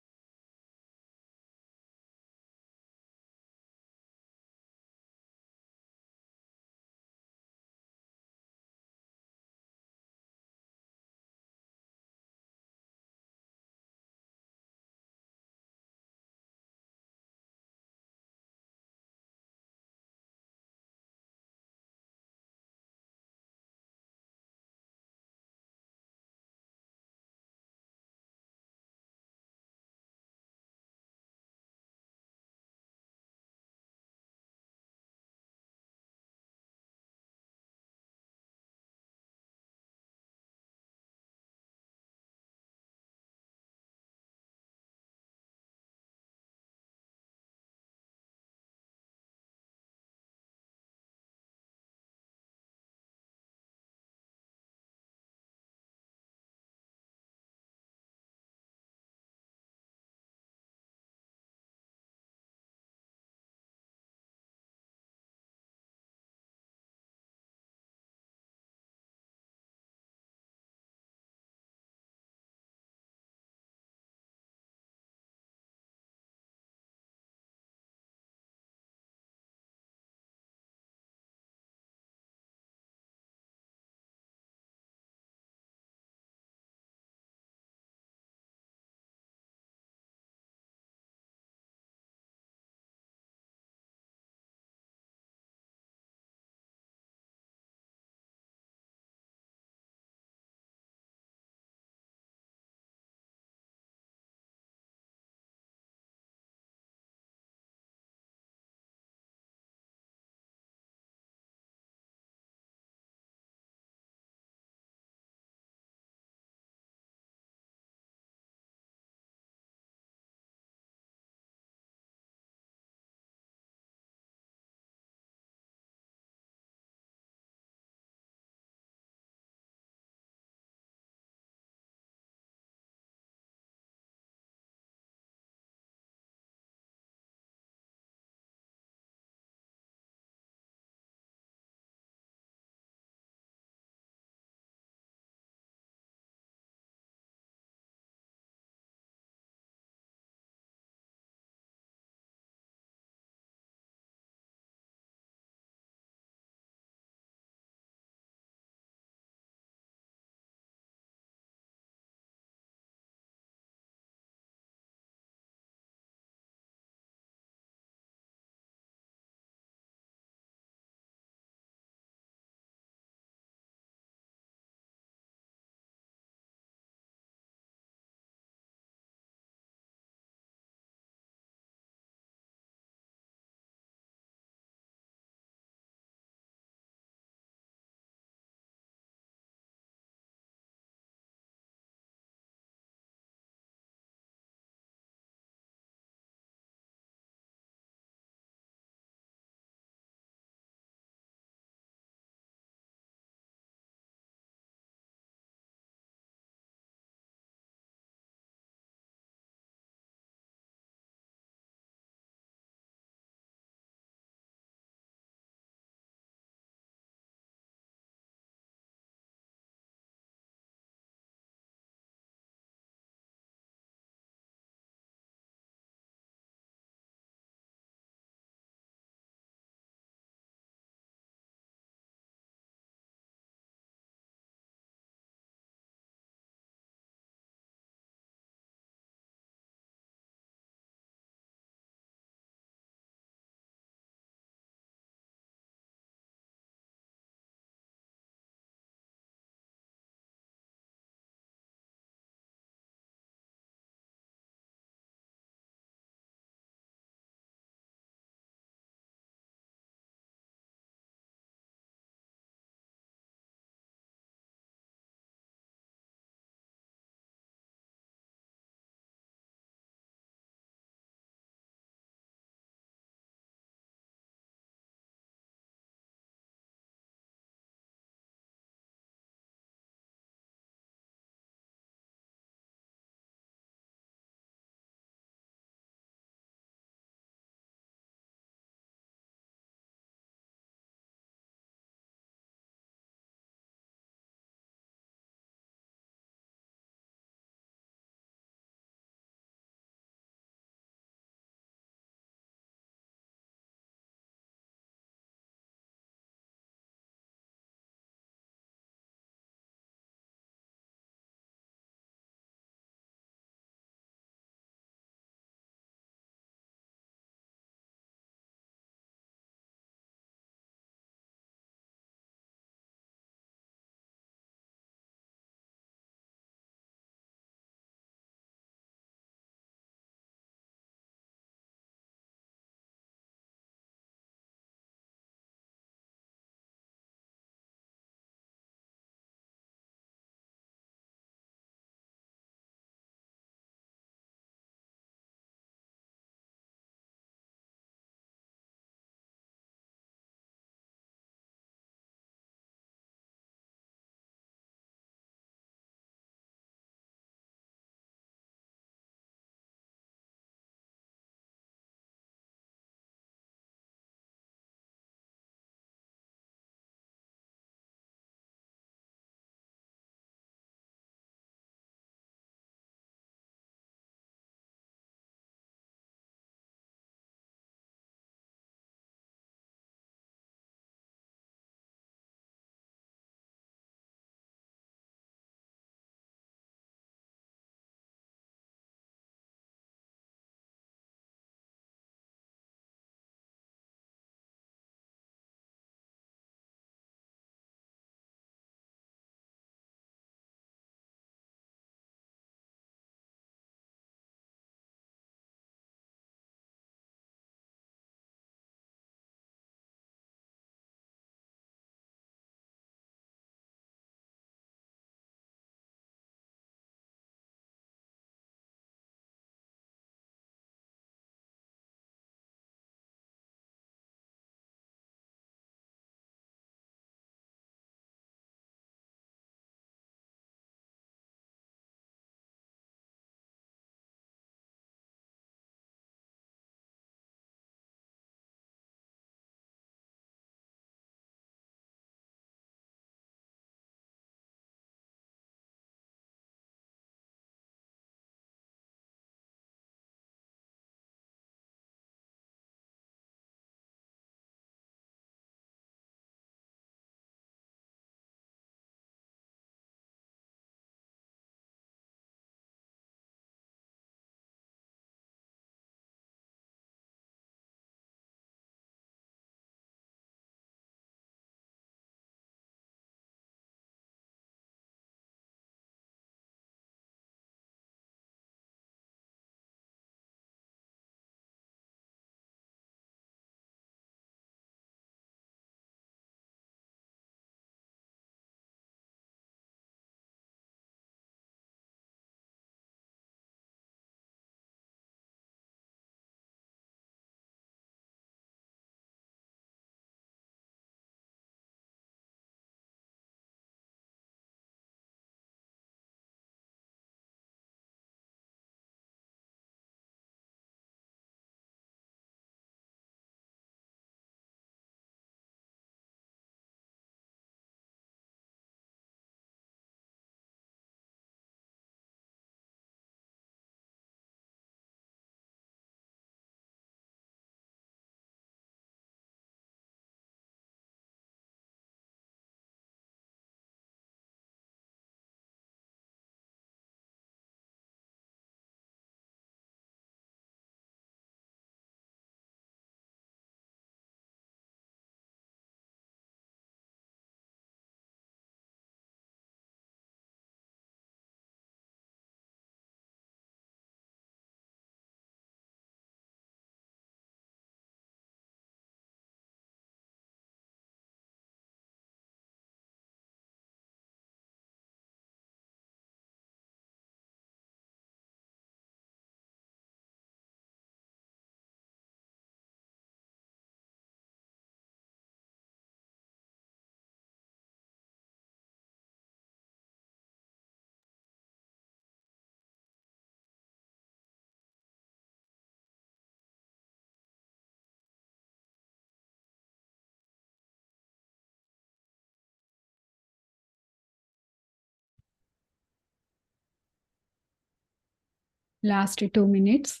A: Last 2 minutes.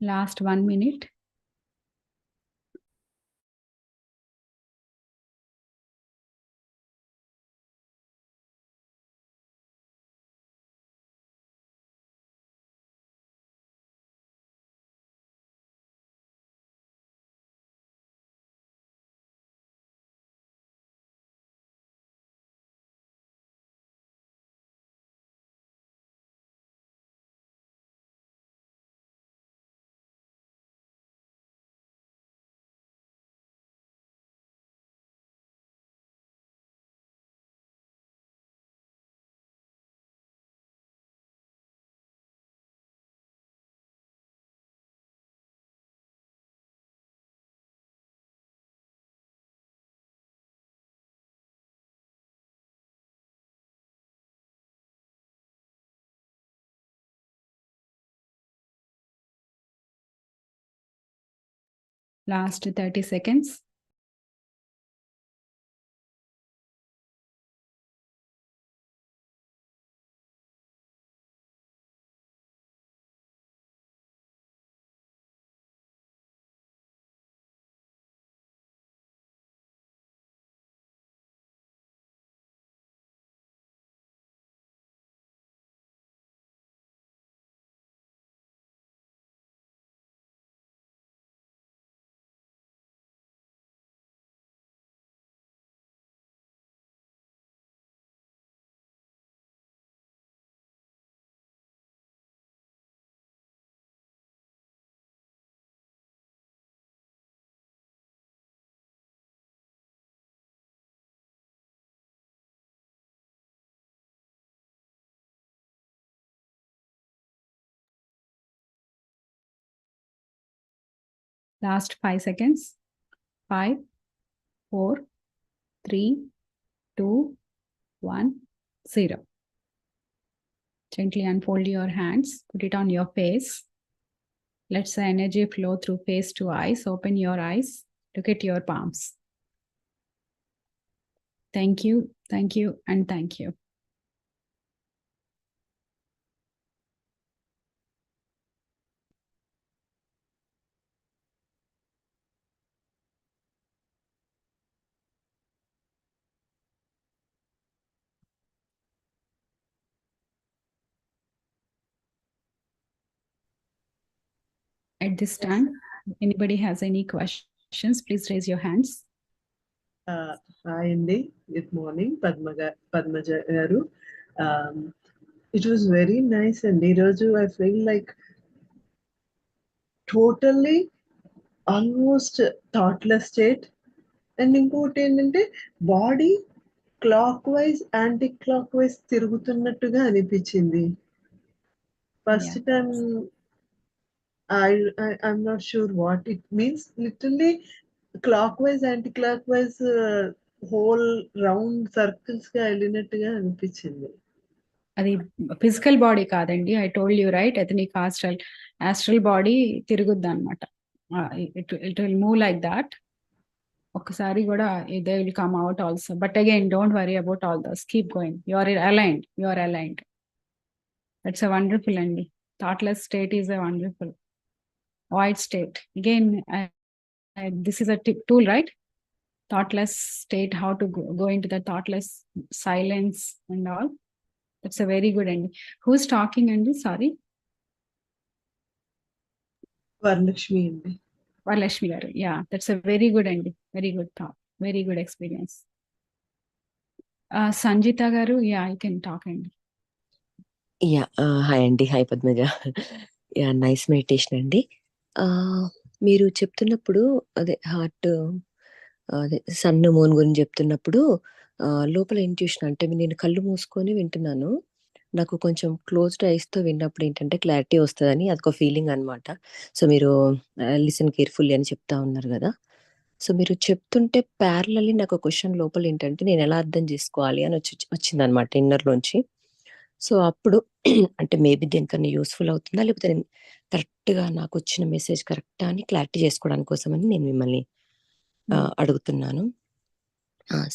A: Last 1 minute. Last 30 seconds. Last 5 seconds. 5, 4, 3, 2, 1, 0. Gently unfold your hands. Put it on your face. Let the energy flow through face to eyes. Open your eyes. Look at your palms. Thank you, and thank you. At this time, if anybody has any questions, please raise your hands.
C: Hi Andy, good morning, Padmaja Garu. It was very nice, and I feel like totally almost thoughtless state. And ఇంకోటి ఏంటంటే body clockwise anti clockwise తిరుగుతున్నట్టుగా అనిపించింది. First time I'm not sure what it means. Literally clockwise, anti-clockwise whole round circles గా వెళ్ళినట్టుగా అనిపించింది.
A: అది physical body కాదండి. I told you right, etheric astral body తిరుగుద్ది అనమాట. It will move like that. ఒకసారి కూడా they will come out also. But again don't worry about all those, keep going. You are aligned. That's a wonderful అండి. Thoughtless state is a wonderful void state. Again, this is a tool, right? Thoughtless state, how to go into the thoughtless silence and all. That's a very good ending. Who's talking, Andy? Sorry.
C: Varlakshmi Andy.
A: Varlakshmi garu. Yeah, that's a very good ending. Very good thought. Very good experience. Sanjita garu, yeah, you can talk, Andy.
B: Yeah hi అండి, hi Padmaja. Yeah nice meditation అండి. మీరు చెప్తున్నప్పుడు అదే heart, అదే sun moon గురించి చెప్తున్నప్పుడు లోపల intuition అంటే నేను కళ్ళు మూసుకొని వింటున్నాను. నాకు కొంచెం క్లోజ్డ్ ఐస్తో విన్నప్పుడు ఏంటంటే క్లారిటీ వస్తుందని అదొక ఫీలింగ్ అనమాట. సో మీరు లిసన్ కేర్ఫుల్లీ అని చెప్తా ఉన్నారు కదా. సో మీరు చెప్తుంటే ప్యారలల్లీ నాకు క్వశ్చన్ లోపల ఏంటంటే నేను ఎలా అర్థం చేసుకోవాలి అని వచ్చిందనమాట ఇన్నర్లోంచి. సో అప్పుడు అంటే మేబీ దేనికన్నా యూస్ఫుల్ అవుతుందా, లేకపోతే నేను కరెక్ట్గా నాకు వచ్చిన మెసేజ్ కరెక్టా అని క్లారిటీ చేసుకోవడానికి కోసమని నేను మిమ్మల్ని అడుగుతున్నాను.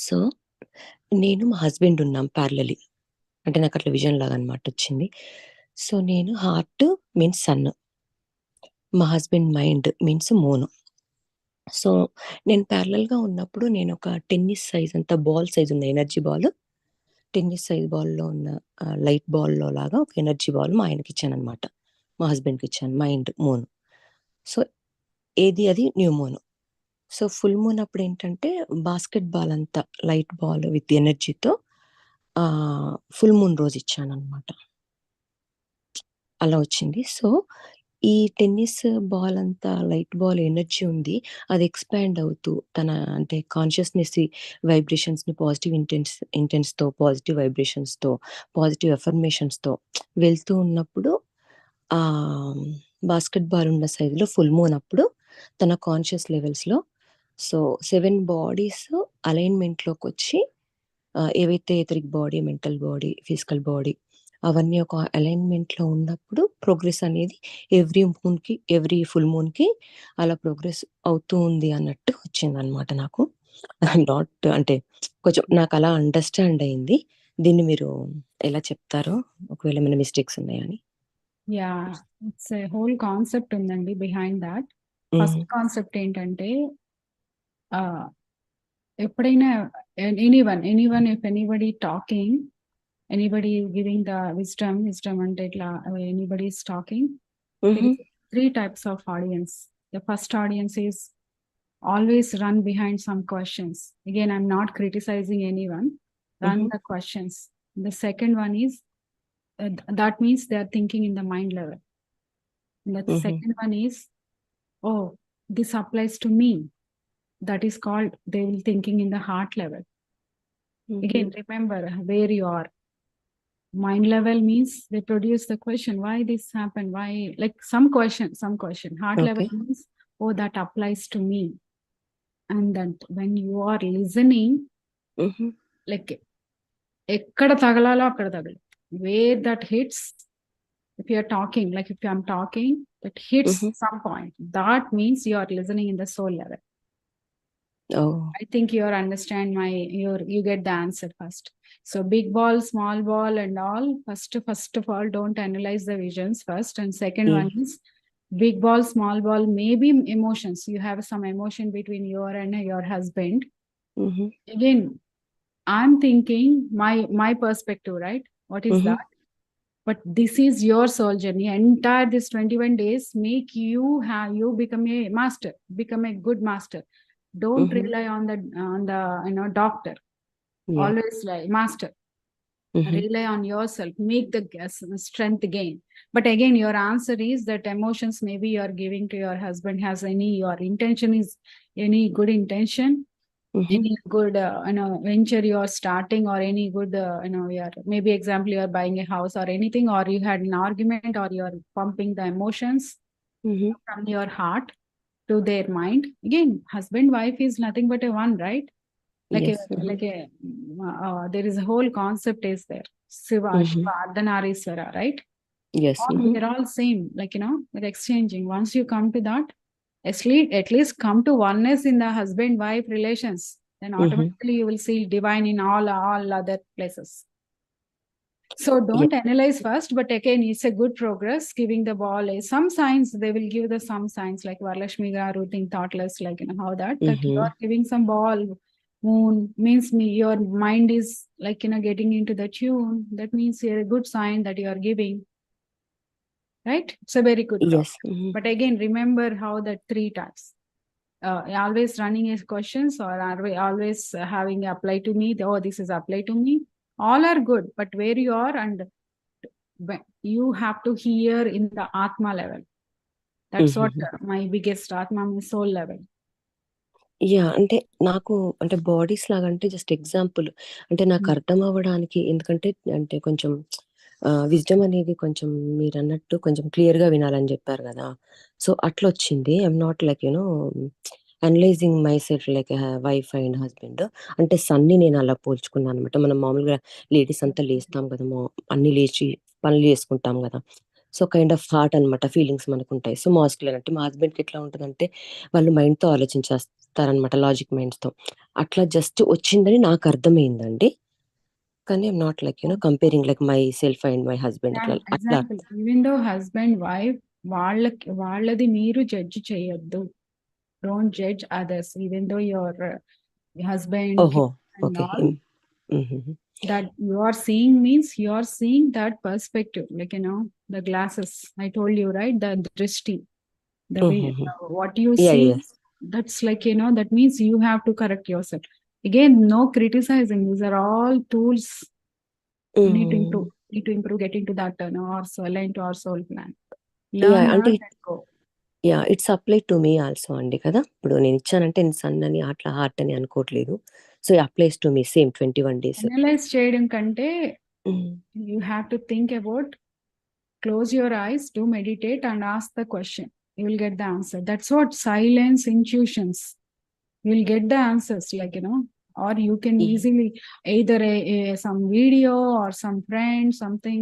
B: సో నేను మా హస్బెండ్ ఉన్నాం ప్యారలలీ, అంటే నాకు అట్లా విజన్ లాగా అనమాట వచ్చింది. సో నేను హార్ట్ మీన్స్ సన్, మా husband mind means moon. So నేను ప్యారలల్గా ఉన్నప్పుడు నేను ఒక టెన్నిస్ సైజ్ అంత బాల్ సైజ్ ఉంది ఎనర్జీ బాల్, టెన్నిస్ సైజ్ బాల్లో ఉన్న లైట్ బాల్లో లాగా ఒక ఎనర్జీ బాల్ మా ఆయనకి ఇచ్చాను అనమాట, మా హస్బెండ్కి ఇచ్చాను. Mind moon. సో ఏది అది new moon. So full moon అప్పుడు ఏంటంటే బాస్కెట్ బాల్ అంతా లైట్ బాల్ విత్ ఎనర్జీతో ఫుల్ మూన్ రోజు ఇచ్చాను అనమాట. అలా వచ్చింది. సో ఈ టెన్నిస్ బాల్ అంతా లైట్ బాల్ ఎనర్జీ ఉంది, అది ఎక్స్పాండ్ అవుతూ తన అంటే కాన్షియస్నెస్ వైబ్రేషన్స్ని పాజిటివ్ ఇంటెన్స్తో పాజిటివ్ వైబ్రేషన్స్తో పాజిటివ్ ఎఫర్మేషన్స్తో వెళ్తూ ఉన్నప్పుడు బాస్కెట్ బాల్ ఉన్న సైజులో ఫుల్ మూన్ అప్పుడు తన కాన్షియస్ లెవెల్స్లో సో 7 బాడీస్ అలైన్మెంట్లోకి వచ్చి ఏవైతే etheric body, mental body, physical body అవన్నీ ఒక అలైన్మెంట్లో ఉన్నప్పుడు ప్రోగ్రెస్ అనేది ఎవ్రీ మూన్కి ఎవ్రీ ఫుల్ మూన్కి అలా ప్రోగ్రెస్ అవుతూ ఉంది అన్నట్టు వచ్చిందనమాట నాకు. నాట్ అంటే కొంచెం నాకు అలా అండర్స్టాండ్ అయింది. దీన్ని మీరు ఎలా చెప్తారో, ఒకవేళ ఏమైనా మిస్టేక్స్ ఉన్నాయని.
A: Yeah, it's a whole concept ఉందండి బిహైండ్ దాట్. ఫస్ట్ కాన్సెప్ట్ ఏంటంటే ఎప్పుడైనా anyone if anybody talking, anybody giving the wisdom అంటే ఇట్లా anybody is talking, there is 3 types of audience. The first audience is always run behind some questions. Again, I'm not criticizing anyone. Run the questions. The second one is that means they are thinking in the mind level. And the second one is, oh, this applies to me. That is called they will thinking in the heart level. Again, remember where you are. Mind level means they produce the question, why this happened, why, like some question. Heart level means, oh, that applies to me. And that when you are listening, like ekkada tagalalo akkada tagalu, where that hits, if you are talking, like if I'm talking, that hits some point, that means you are listening in the soul level. I think you understand you get the answer first. So big ball, small ball and all, first of all, don't analyze the visions first. And second one is big ball, small ball, maybe emotions. You have some emotion between you and your husband. Again, I'm thinking my perspective, right? What is that? But this is your soul journey. Entire this 21 days make you become a master, become a good master. Don't rely on the doctor. Always like master. Rely on yourself. Make the strength gain. But again, your answer is that emotions maybe you are giving to your husband has your intention is any good intention, any good venture you are starting, or any good maybe example you are buying a house or anything, or you had an argument, or you are pumping the emotions from your heart to their mind. Again, husband wife is nothing but a one, right? Like there is a whole concept is there. Shiva,
B: Mhm.
A: Shiva, Ardhanarishwara, right?
B: Yes.
A: All,
B: Mhm.
A: we're all same, like, we're exchanging. Once you come to that, at least come to oneness in the husband-wife relations, then
B: Mhm.
A: automatically you will see divine in all other places. So
B: Yeah.
A: don't analyze first, but again, it's a good progress. Giving the ball some signs, they will give the some signs like Varlakshmi Garu, think thoughtless, like how that you
B: Mhm.
A: are giving some ball. Moon means your mind is like getting into the tune. That means a good sign that you are giving. Right? It's a very good
B: Yes.
A: progress.
B: Mhm.
A: But again, remember how that 3 types. Always running as questions, or are we always having apply to me? Oh, this is apply to me. All are good, but where you are and you have to hear in the Atma level. That's what
B: Mhm.
A: my biggest Atma, my soul level.
B: Yeah! అంటే నాకు అంటే bodies లాగా అంటే just example అంటే నాకు అర్థం అవ్వడానికి ఎందుకంటే అంటే కొంచెం విజ్డమ్ అనేది కొంచెం మీరన్నట్టు కొంచెం క్లియర్‌గా వినాలని జెప్పారు గదా! సో, అట్లొచ్చింది. I'm not like analysing myself like wife and husband. అంటే సన్‌ని నేను అలా పోల్చుకున్నాననమాట. మనం మామూలుగా లేడీస్ అంతా లేస్తాం గదా! అన్నీ లేచి పనులు జేసుకుంటాం గదా! సో, కైండ్ ఆఫ్ హార్ట్ అనమాట. ఫీలింగ్స్ మనకుంటాయి. సో, మాస్కులైన్ అంటే మా హస్బెండ్‌కి ఎట్లా ఉంటదంటే వాళ్ళు మైండ్‌తో ఆలోచించేస్తారనమాట. లాజిక్ మైండ్స్‌తో. అట్లా జస్ట్ వచ్చిందని నాకర్థమైందండి. కానీ I'm not like comparing like my self and my husband అట్లా అట్లా
A: example, even though husband wife వాళ్ళది మీరు జడ్జ్ చేయొద్దు. Don't judge others, even though your husband,
B: ఓహో!
A: kids and
B: okay.
A: all.
B: హుహుహు.
A: That you are seeing means you are seeing that perspective, like the glasses I told you, right? The drishti, the way
B: హుహుహు.
A: what you
B: yeah!
A: see,
B: yes.
A: that's like that means you have to correct yourself. Again, no criticizing. These are all tools you need to improve. Need to improve, get into that or align to our soul plan. Learn
B: yeah! అంటే
A: that and go.
B: Yeah! It's apply to me also అండి కదా! ఇప్పుడు నేనిచ్చానంటే నేను sun అని అట్లా heart అని అనుకోవట్లేదు. So, it applies to me same 21 days.
A: Analyze చేయడం కంటే
B: హ్మ్.
A: you have to think about, close your eyes, do meditate and ask the question. You will get the answer. That's what silence intuitions. You will get the answers, like or you can
B: Yeah.
A: easily either some video or some friend, something.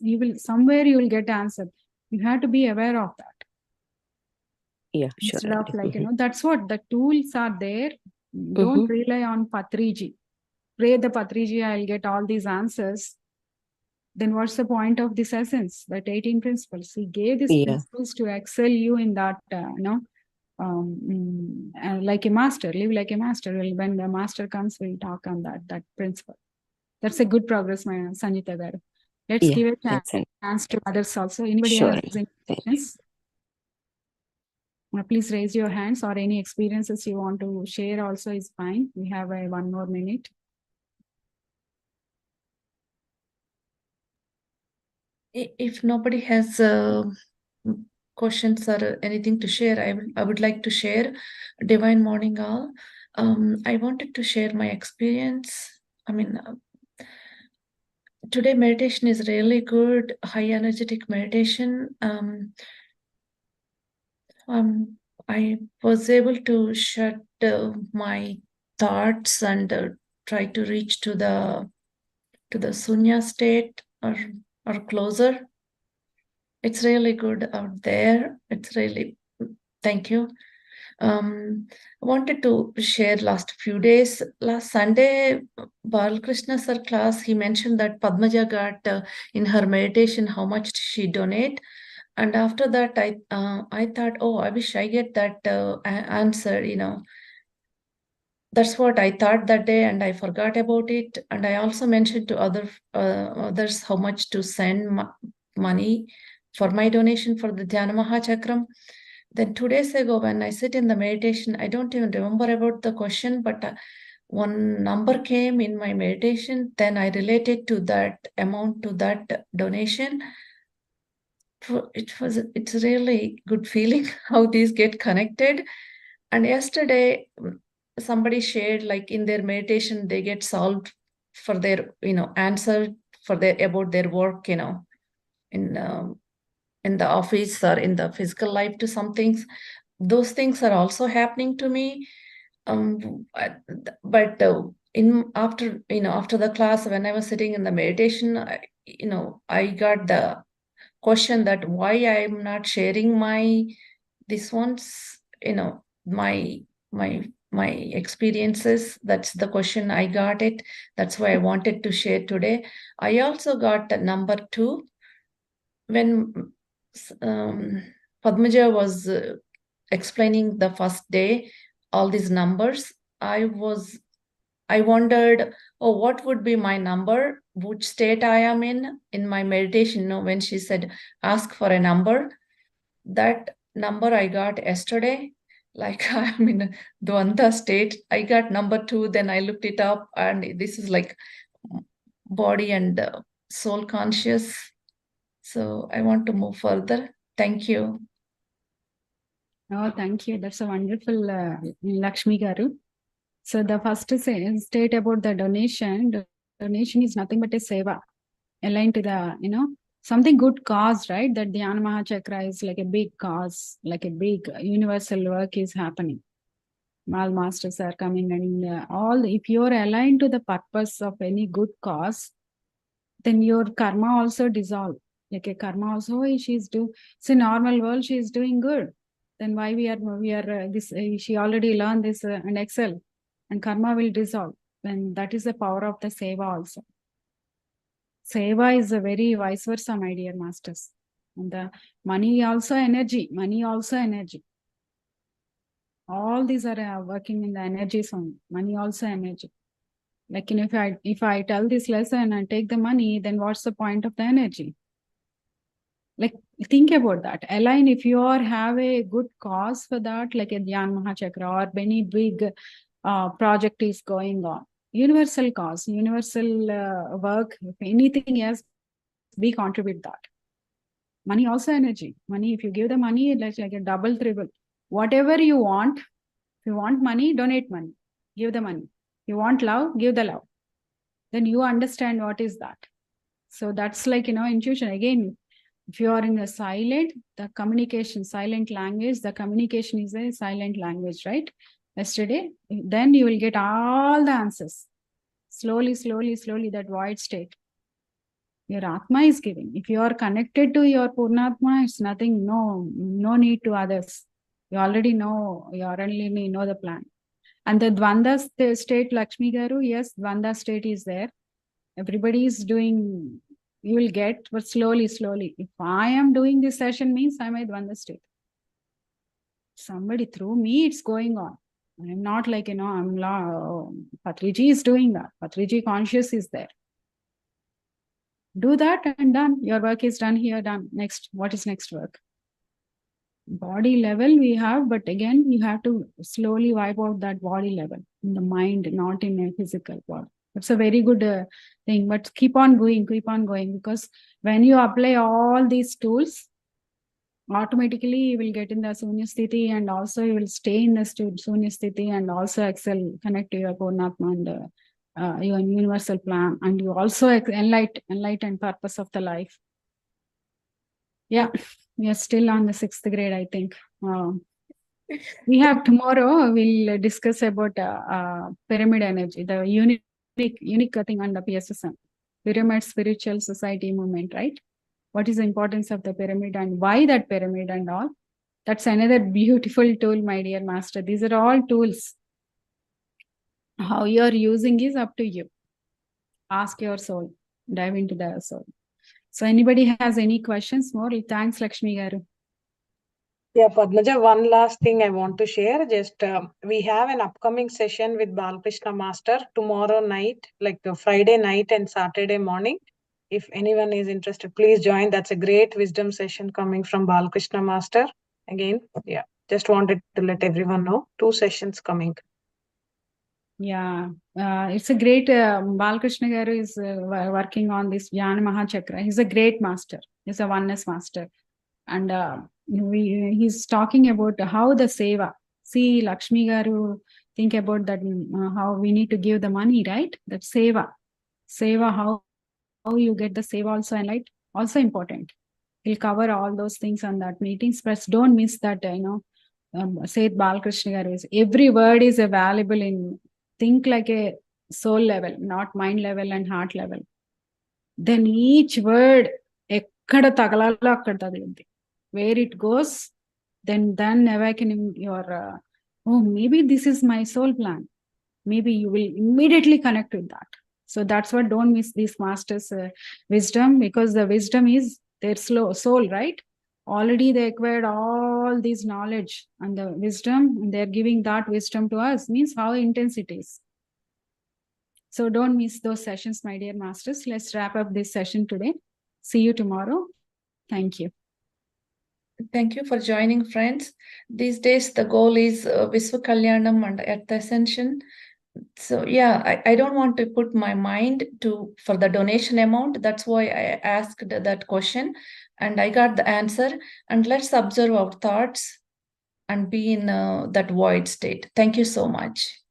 A: You will somewhere you will get answer. You have to be aware of that.
B: Yeah! Sure
A: Instead of
B: అండి.
A: like that's what the tools are there. Don't
B: హుహు.
A: rely on Patriji. Pray the Patriji, I'll get all these answers. Then what's the point of this essence? That 18 principles. He gave these
B: Yeah.
A: principles to excel you in that, like a master, live like a master. Well, when the master comes, we'll talk on that principle. That's a good progress, my Sanjita garu. Let's
B: Yeah.
A: give a
B: thanks అండి.
A: chance to others also. Anybody
B: Sure.
A: has any
B: Thank you.
A: questions? Please raise your hands, or any experiences you want to share also is fine. We have 1 more minute.
D: If nobody has questions or anything to share, I would like to share. Divine morning all. I wanted to share my experience. I mean, today meditation is really good, high energetic meditation. I was able to shut my thoughts and try to reach to the sunya state or closer. It's really good out there. It's really, thank you. I wanted to share last few days. Last Sunday, Balkrishna sir class, he mentioned that Padmaja got in her meditation how much she donate. And after that, I thought, oh, I wish I get that answer, That's what I thought that day, and I forgot about it. And I also mentioned to others how much to send money for my donation for the Dhyana Mahachakram. Then 2 days ago, when I sit in the meditation, I don't even remember about the question, but one number came in my meditation. Then I related to that amount to that donation. It's really good feeling how these get connected. And yesterday, somebody shared like in their meditation, they get solved for their, answer for their about their work, in the office or in the physical life to some things. Those things are also happening to me. But after the class, when I was sitting in the meditation, I got the question that why I'm not sharing my my experiences. That's the question I got it. That's why I wanted to share today. I also got number 2 when Padmaja was explaining the first day all these numbers. I wondered, oh, what would be my number, which state I am in my meditation. When she said, ask for a number, that number I got yesterday, like I'm in a Dvanda state. I got number 2, then I looked it up, and this is like body and soul conscious. So I want to move further. Thank you.
A: Oh, thank you. That's a wonderful, Lakshmi Garu. So the first state about the donation. Donation is nothing but a seva, aligned to the, something good cause, right? That Dhyana Mahachakra is like a big cause, like a big universal work is happening. All masters are coming, and if you're aligned to the purpose of any good cause, then your karma also dissolve. Like a karma also, she's it's a normal world, she's doing good. Then why we are this? She already learned this and excel, and karma will dissolve. Then that is the power of the seva also. Seva is a very vice versa, my dear masters. And the money also energy. Money also energy. All these are working in the energy zone. Money also energy. Like if I tell this lesson and take the money, then what's the point of the energy? Like think about that. Align if you have a good cause for that, like a Dhyana Mahachakra or any big project is going on. Universal cause, universal work, if anything else, we contribute that. Money also energy. Money, if you give the money, it's like a double, triple. Whatever you want, if you want money, donate money. Give the money. You want love, give the love. Then you understand what is that. So that's like, intuition. Again, if you are in a silent, the communication, silent language, the communication is a silent language, right? Yesterday, then you will get all the answers. Slowly, that void state. Your Atma is giving. If you are connected to your Purnatma, it's nothing, no need to others. You already know, you already know the plan. And the Dvanda state, Lakshmi Garu, yes, Dvanda state is there. Everybody is doing, you will get, but slowly. If I am doing this session means I'm a Dvanda state. Somebody through me, it's going on. I'm not like, Patriji is doing that. Patriji conscious is there. Do that and done. Your work is done here, done. Next, what is next work? Body level we have, but again, you have to slowly wipe out that body level in the mind, not in a physical body. It's a very good thing, but keep on going, because when you apply all these tools, automatically you will get in the Sunya Sthiti, and also you will stay in the Sunya Sthiti and also excel, connect to your Purnatma and your universal plan, and you also enlighten purpose of the life. Yeah, we are still on the 6th grade, I think. We have tomorrow, we'll discuss about pyramid energy, the unique thing on the PSSM, Pyramid Spiritual Society Movement, right? What is the importance of the pyramid and why that pyramid and all? That's another beautiful tool, my dear master. These are all tools. How you're using is up to you. Ask your soul, dive into the soul. So anybody has any questions more? Thanks, Lakshmi Garu.
E: Yeah, Padmaja, one last thing I want to share. Just we have an upcoming session with Balakrishna Master tomorrow night, like Friday night and Saturday morning. If anyone is interested, please join. That's a great wisdom session coming from Balakrishna Master. Again, yeah, just wanted to let everyone know. 2 sessions coming.
A: Yeah, it's a great, Balakrishna Garu is working on this Dhyana Mahachakra. He's a great master. He's a oneness master. And he's talking about how the seva. See, Lakshmi Garu, think about that, how we need to give the money, right? That seva. Seva, how you get the seva also, and like also important. He'll cover all those things on that meetings, but don't miss that, Said Balakrishna Garu is, every word is valuable in, think like a soul level, not mind level and heart level. Then each word, ekkada tagalalo akkada tagilindi. Where it goes, then awakening your, oh, maybe this is my soul plan. Maybe you will immediately connect with that. So that's what, don't miss these masters' wisdom, because the wisdom is their soul, right? Already they acquired all this knowledge and the wisdom, and they're giving that wisdom to us, means how intense it is. So don't miss those sessions, my dear masters. Let's wrap up this session today. See you tomorrow. Thank you.
D: Thank you for joining, friends. These days, the goal is Visva Kalyanam and Earth Ascension. So yeah, I don't want to put my mind for the donation amount. That's why I asked that question, and I got the answer. And let's observe our thoughts and be in that void state. Thank you so much.